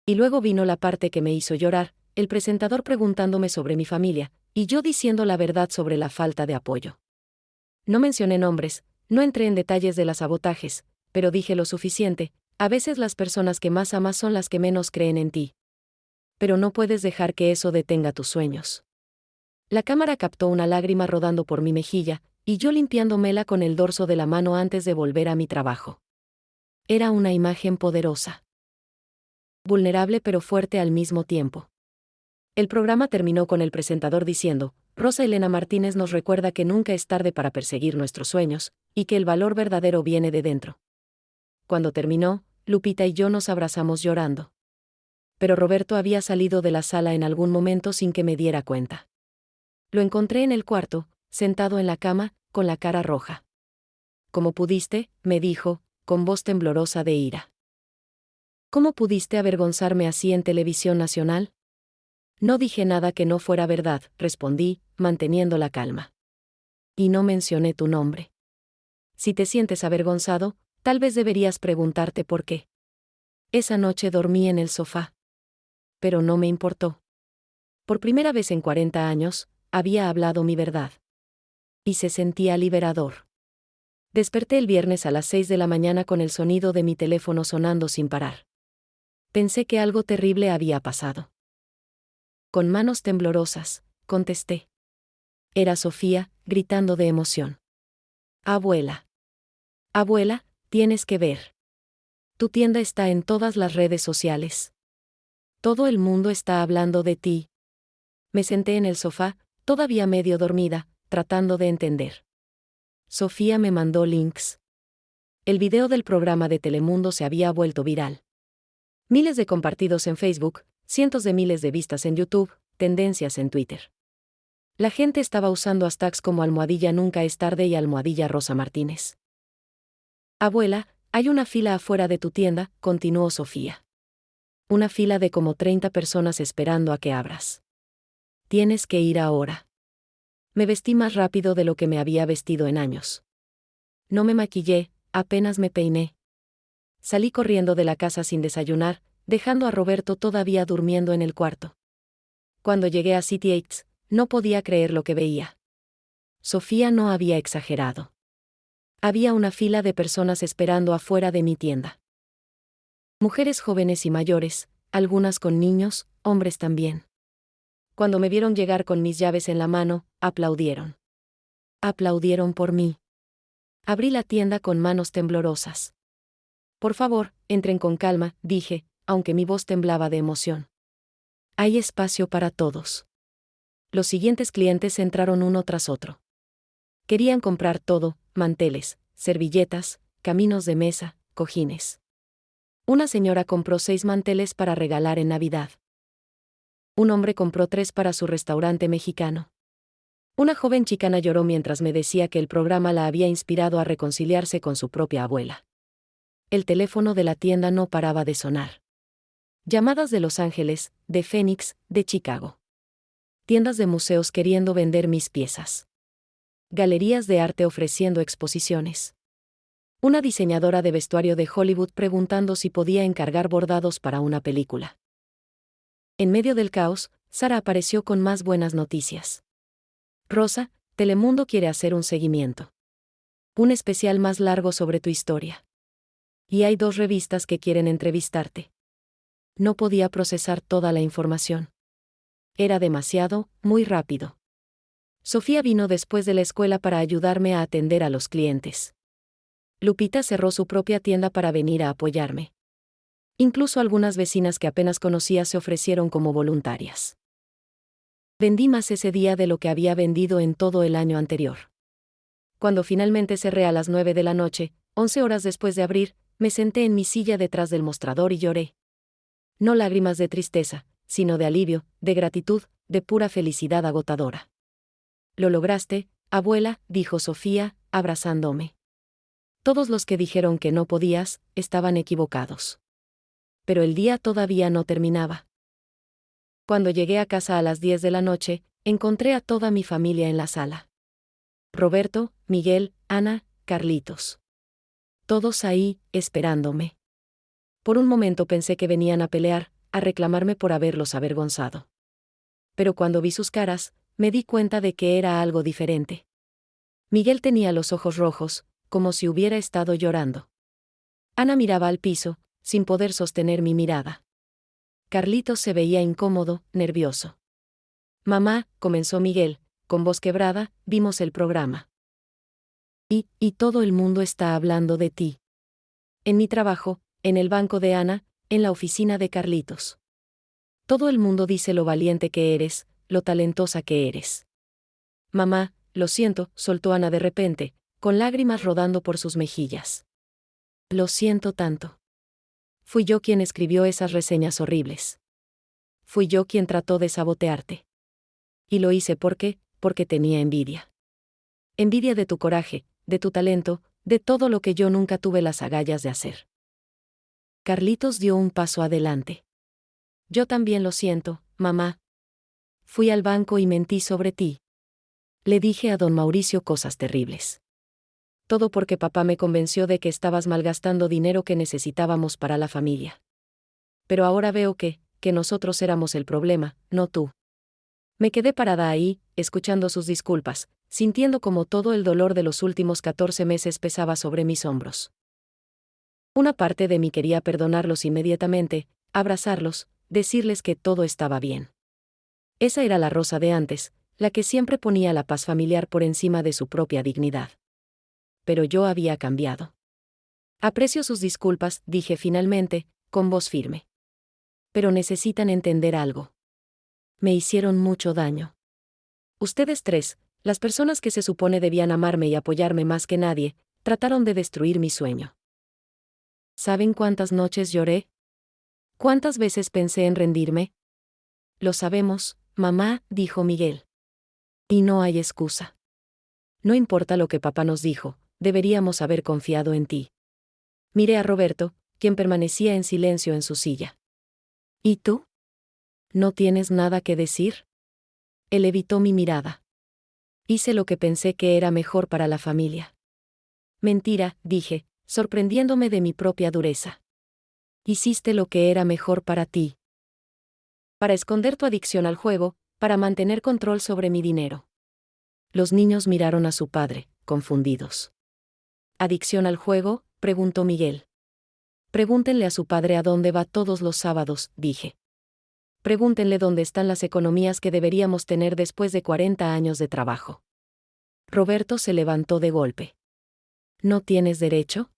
Y luego vino la parte que me hizo llorar, el presentador preguntándome sobre mi familia, y yo diciendo la verdad sobre la falta de apoyo. No mencioné nombres, no entré en detalles de los sabotajes, pero dije lo suficiente: a veces las personas que más amas son las que menos creen en ti. Pero no puedes dejar que eso detenga tus sueños. La cámara captó una lágrima rodando por mi mejilla, y yo limpiándomela con el dorso de la mano antes de volver a mi trabajo. Era una imagen poderosa. Vulnerable pero fuerte al mismo tiempo. El programa terminó con el presentador diciendo: Rosa Elena Martínez nos recuerda que nunca es tarde para perseguir nuestros sueños, y que el valor verdadero viene de dentro. Cuando terminó, Lupita y yo nos abrazamos llorando. Pero Roberto había salido de la sala en algún momento sin que me diera cuenta. Lo encontré en el cuarto, sentado en la cama, con la cara roja. ¿Cómo pudiste?, me dijo, con voz temblorosa de ira. ¿Cómo pudiste avergonzarme así en televisión nacional? No dije nada que no fuera verdad, respondí, manteniendo la calma. Y no mencioné tu nombre. Si te sientes avergonzado, tal vez deberías preguntarte por qué. Esa noche dormí en el sofá. Pero no me importó. Por primera vez en 40 años, había hablado mi verdad. Y se sentía liberador. Desperté el viernes a las 6 de la mañana con el sonido de mi teléfono sonando sin parar. Pensé que algo terrible había pasado. Con manos temblorosas, contesté. Era Sofía, gritando de emoción. Abuela. Abuela, tienes que ver. Tu tienda está en todas las redes sociales. Todo el mundo está hablando de ti. Me senté en el sofá, todavía medio dormida, tratando de entender. Sofía me mandó links. El video del programa de Telemundo se había vuelto viral. Miles de compartidos en Facebook, cientos de miles de vistas en YouTube, tendencias en Twitter. La gente estaba usando hashtags como almohadilla nunca es tarde y almohadilla Rosa Martínez. Abuela, hay una fila afuera de tu tienda, continuó Sofía. Una fila de como 30 personas esperando a que abras. Tienes que ir ahora. Me vestí más rápido de lo que me había vestido en años. No me maquillé, apenas me peiné. Salí corriendo de la casa sin desayunar, dejando a Roberto todavía durmiendo en el cuarto. Cuando llegué a CityX, no podía creer lo que veía. Sofía no había exagerado. Había una fila de personas esperando afuera de mi tienda. Mujeres jóvenes y mayores, algunas con niños, hombres también. Cuando me vieron llegar con mis llaves en la mano, aplaudieron. Aplaudieron por mí. Abrí la tienda con manos temblorosas. Por favor, entren con calma, dije, aunque mi voz temblaba de emoción. Hay espacio para todos. Los siguientes clientes entraron uno tras otro. Querían comprar todo: manteles, servilletas, caminos de mesa, cojines. Una señora compró 6 manteles para regalar en Navidad. Un hombre compró 3 para su restaurante mexicano. Una joven chicana lloró mientras me decía que el programa la había inspirado a reconciliarse con su propia abuela. El teléfono de la tienda no paraba de sonar. Llamadas de Los Ángeles, de Phoenix, de Chicago. Tiendas de museos queriendo vender mis piezas. Galerías de arte ofreciendo exposiciones. Una diseñadora de vestuario de Hollywood preguntando si podía encargar bordados para una película. En medio del caos, Sara apareció con más buenas noticias. Rosa, Telemundo quiere hacer un seguimiento. Un especial más largo sobre tu historia. Y hay 2 revistas que quieren entrevistarte. No podía procesar toda la información. Era demasiado, muy rápido. Sofía vino después de la escuela para ayudarme a atender a los clientes. Lupita cerró su propia tienda para venir a apoyarme. Incluso algunas vecinas que apenas conocía se ofrecieron como voluntarias. Vendí más ese día de lo que había vendido en todo el año anterior. Cuando finalmente cerré a las 9 de la noche, 11 horas después de abrir, me senté en mi silla detrás del mostrador y lloré. No lágrimas de tristeza, sino de alivio, de gratitud, de pura felicidad agotadora. Lo lograste, abuela, dijo Sofía, abrazándome. Todos los que dijeron que no podías, estaban equivocados. Pero el día todavía no terminaba. Cuando llegué a casa a las 10 de la noche, encontré a toda mi familia en la sala. Roberto, Miguel, Ana, Carlitos. Todos ahí, esperándome. Por un momento pensé que venían a pelear, a reclamarme por haberlos avergonzado. Pero cuando vi sus caras, me di cuenta de que era algo diferente. Miguel tenía los ojos rojos, como si hubiera estado llorando. Ana miraba al piso, sin poder sostener mi mirada. Carlitos se veía incómodo, nervioso. Mamá, comenzó Miguel, con voz quebrada, vimos el programa. Y todo el mundo está hablando de ti. En mi trabajo, en el banco de Ana, en la oficina de Carlitos. Todo el mundo dice lo valiente que eres, lo talentosa que eres. Mamá, lo siento, soltó Ana de repente, con lágrimas rodando por sus mejillas. Lo siento tanto. Fui yo quien escribió esas reseñas horribles. Fui yo quien trató de sabotearte. Y lo hice porque tenía envidia. Envidia de tu coraje, de tu talento, de todo lo que yo nunca tuve las agallas de hacer. Carlitos dio un paso adelante. Yo también lo siento, mamá. Fui al banco y mentí sobre ti. Le dije a don Mauricio cosas terribles. Todo porque papá me convenció de que estabas malgastando dinero que necesitábamos para la familia. Pero ahora veo que nosotros éramos el problema, no tú. Me quedé parada ahí, escuchando sus disculpas, sintiendo como todo el dolor de los últimos 14 meses pesaba sobre mis hombros. Una parte de mí quería perdonarlos inmediatamente, abrazarlos, decirles que todo estaba bien. Esa era la Rosa de antes, la que siempre ponía la paz familiar por encima de su propia dignidad. Pero yo había cambiado. Aprecio sus disculpas, dije finalmente, con voz firme. Pero necesitan entender algo. Me hicieron mucho daño. Ustedes tres, las personas que se supone debían amarme y apoyarme más que nadie, trataron de destruir mi sueño. ¿Saben cuántas noches lloré? ¿Cuántas veces pensé en rendirme? Lo sabemos, mamá, dijo Miguel. Y no hay excusa. No importa lo que papá nos dijo, deberíamos haber confiado en ti. Miré a Roberto, quien permanecía en silencio en su silla. ¿Y tú? ¿No tienes nada que decir? Él evitó mi mirada. Hice lo que pensé que era mejor para la familia. Mentira, dije, sorprendiéndome de mi propia dureza. Hiciste lo que era mejor para ti. Para esconder tu adicción al juego, para mantener control sobre mi dinero. Los niños miraron a su padre, confundidos. ¿Adicción al juego?, preguntó Miguel. Pregúntenle a su padre a dónde va todos los sábados, dije. Pregúntenle dónde están las economías que deberíamos tener después de 40 años de trabajo. Roberto se levantó de golpe. ¿No tienes derecho?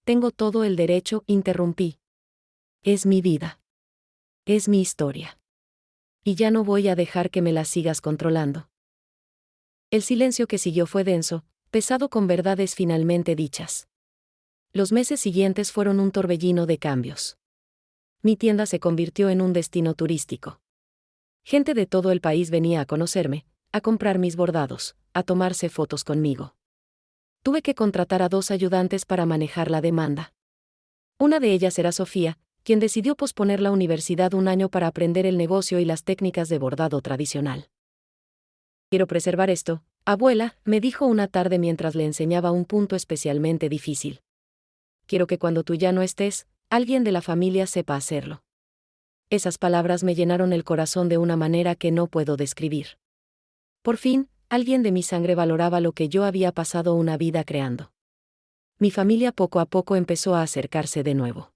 Tengo todo el derecho, interrumpí. Es mi vida. Es mi historia. Y ya no voy a dejar que me la sigas controlando. El silencio que siguió fue denso, pesado con verdades finalmente dichas. Los meses siguientes fueron un torbellino de cambios. Mi tienda se convirtió en un destino turístico. Gente de todo el país venía a conocerme, a comprar mis bordados, a tomarse fotos conmigo. Tuve que contratar a 2 ayudantes para manejar la demanda. Una de ellas era Sofía, quien decidió posponer la universidad un año para aprender el negocio y las técnicas de bordado tradicional. Quiero preservar esto, abuela, me dijo una tarde mientras le enseñaba un punto especialmente difícil. Quiero que cuando tú ya no estés, alguien de la familia sepa hacerlo. Esas palabras me llenaron el corazón de una manera que no puedo describir. Por fin, alguien de mi sangre valoraba lo que yo había pasado una vida creando. Mi familia poco a poco empezó a acercarse de nuevo.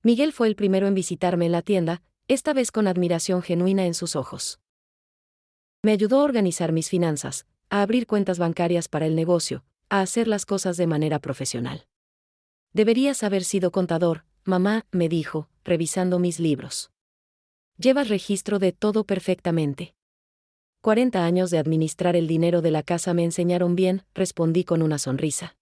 Miguel fue el primero en visitarme en la tienda, esta vez con admiración genuina en sus ojos. Me ayudó a organizar mis finanzas, a abrir cuentas bancarias para el negocio, a hacer las cosas de manera profesional. Deberías haber sido contador, mamá, me dijo, revisando mis libros. Llevas registro de todo perfectamente. 40 años de administrar el dinero de la casa me enseñaron bien, respondí con una sonrisa.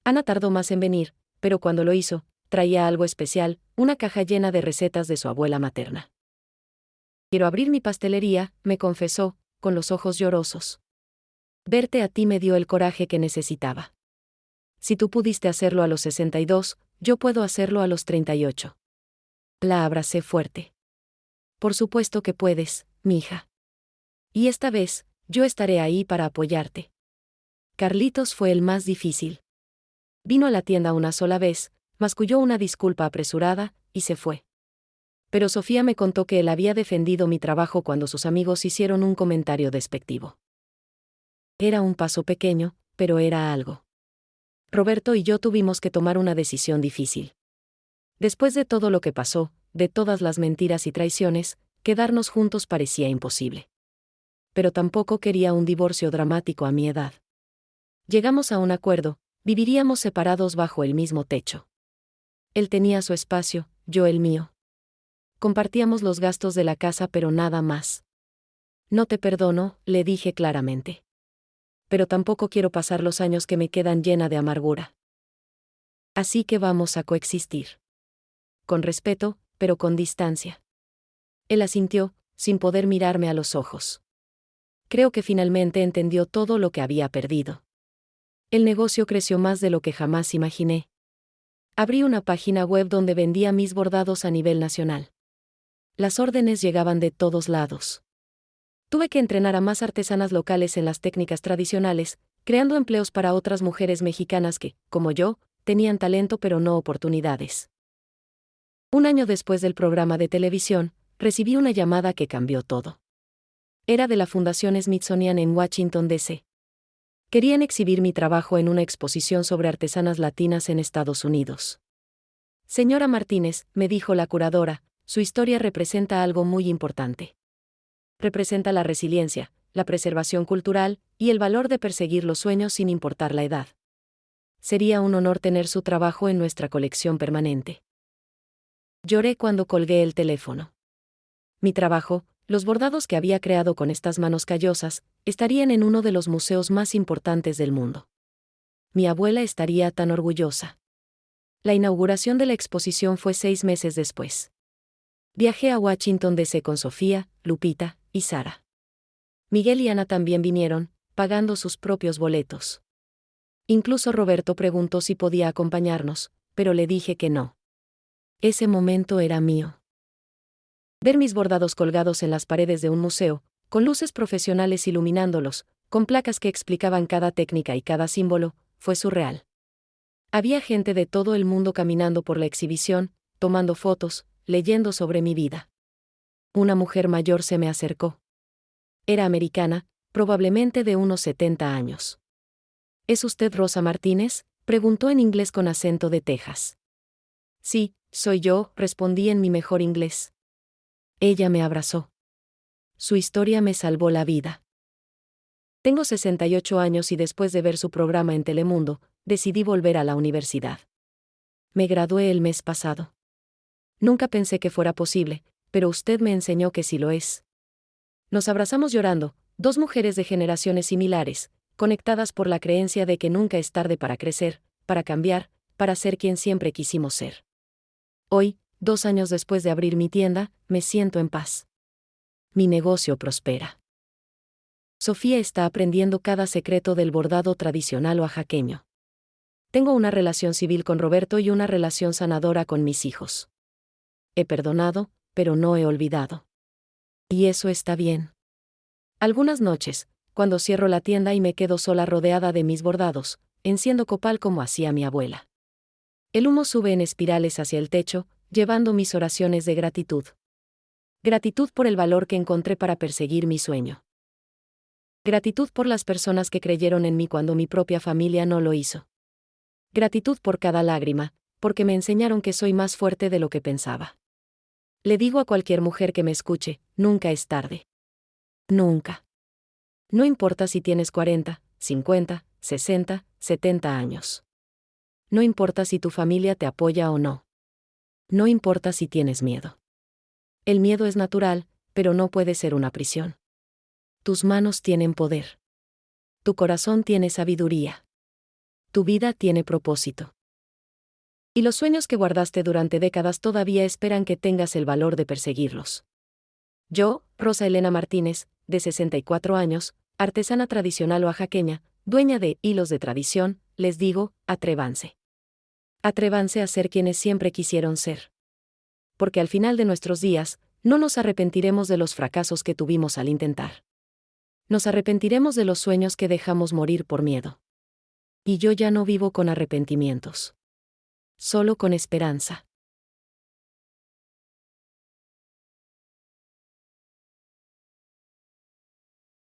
Ana tardó más en venir, pero cuando lo hizo, traía algo especial, una caja llena de recetas de su abuela materna. Quiero abrir mi pastelería, me confesó, con los ojos llorosos. Verte a ti me dio el coraje que necesitaba. Si tú pudiste hacerlo a los 62, yo puedo hacerlo a los 38. La abracé fuerte. Por supuesto que puedes, mija. Y esta vez, yo estaré ahí para apoyarte. Carlitos fue el más difícil. Vino a la tienda una sola vez, masculló una disculpa apresurada, y se fue. Pero Sofía me contó que él había defendido mi trabajo cuando sus amigos hicieron un comentario despectivo. Era un paso pequeño, pero era algo. Roberto y yo tuvimos que tomar una decisión difícil. Después de todo lo que pasó, de todas las mentiras y traiciones, quedarnos juntos parecía imposible. Pero tampoco quería un divorcio dramático a mi edad. Llegamos a un acuerdo, viviríamos separados bajo el mismo techo. Él tenía su espacio, yo el mío. Compartíamos los gastos de la casa, pero nada más. No te perdono, le dije claramente. Pero tampoco quiero pasar los años que me quedan llena de amargura. Así que vamos a coexistir. Con respeto, pero con distancia. Él asintió, sin poder mirarme a los ojos. Creo que finalmente entendió todo lo que había perdido. El negocio creció más de lo que jamás imaginé. Abrí una página web donde vendía mis bordados a nivel nacional. Las órdenes llegaban de todos lados. Tuve que entrenar a más artesanas locales en las técnicas tradicionales, creando empleos para otras mujeres mexicanas que, como yo, tenían talento pero no oportunidades. Un año después del programa de televisión, recibí una llamada que cambió todo. Era de la Fundación Smithsonian en Washington, D.C. Querían exhibir mi trabajo en una exposición sobre artesanas latinas en Estados Unidos. Señora Martínez, me dijo la curadora, su historia representa algo muy importante. Representa la resiliencia, la preservación cultural y el valor de perseguir los sueños sin importar la edad. Sería un honor tener su trabajo en nuestra colección permanente. Lloré cuando colgué el teléfono. Mi trabajo, los bordados que había creado con estas manos callosas, estarían en uno de los museos más importantes del mundo. Mi abuela estaría tan orgullosa. La inauguración de la exposición fue 6 meses después. Viajé a Washington D.C. con Sofía, Lupita y Sara. Miguel y Ana también vinieron, pagando sus propios boletos. Incluso Roberto preguntó si podía acompañarnos, pero le dije que no. Ese momento era mío. Ver mis bordados colgados en las paredes de un museo, con luces profesionales iluminándolos, con placas que explicaban cada técnica y cada símbolo, fue surreal. Había gente de todo el mundo caminando por la exhibición, tomando fotos, leyendo sobre mi vida. Una mujer mayor se me acercó. Era americana, probablemente de unos 70 años. ¿Es usted Rosa Martínez?, preguntó en inglés con acento de Texas. Sí, soy yo, respondí en mi mejor inglés. Ella me abrazó. Su historia me salvó la vida. Tengo 68 años y después de ver su programa en Telemundo, decidí volver a la universidad. Me gradué el mes pasado. Nunca pensé que fuera posible, pero usted me enseñó que sí lo es. Nos abrazamos llorando, dos mujeres de generaciones similares, conectadas por la creencia de que nunca es tarde para crecer, para cambiar, para ser quien siempre quisimos ser. Hoy, 2 años después de abrir mi tienda, me siento en paz. Mi negocio prospera. Sofía está aprendiendo cada secreto del bordado tradicional oaxaqueño. Tengo una relación civil con Roberto y una relación sanadora con mis hijos. He perdonado, pero no he olvidado. Y eso está bien. Algunas noches, cuando cierro la tienda y me quedo sola rodeada de mis bordados, enciendo copal como hacía mi abuela. El humo sube en espirales hacia el techo, llevando mis oraciones de gratitud. Gratitud por el valor que encontré para perseguir mi sueño. Gratitud por las personas que creyeron en mí cuando mi propia familia no lo hizo. Gratitud por cada lágrima, porque me enseñaron que soy más fuerte de lo que pensaba. Le digo a cualquier mujer que me escuche, nunca es tarde. Nunca. No importa si tienes 40, 50, 60, 70 años. No importa si tu familia te apoya o no. No importa si tienes miedo. El miedo es natural, pero no puede ser una prisión. Tus manos tienen poder. Tu corazón tiene sabiduría. Tu vida tiene propósito. Y los sueños que guardaste durante décadas todavía esperan que tengas el valor de perseguirlos. Yo, Rosa Elena Martínez, de 64 años, artesana tradicional oaxaqueña, dueña de Hilos de Tradición, les digo, atrévanse. Atrévanse a ser quienes siempre quisieron ser. Porque al final de nuestros días, no nos arrepentiremos de los fracasos que tuvimos al intentar. Nos arrepentiremos de los sueños que dejamos morir por miedo. Y yo ya no vivo con arrepentimientos. Solo con esperanza.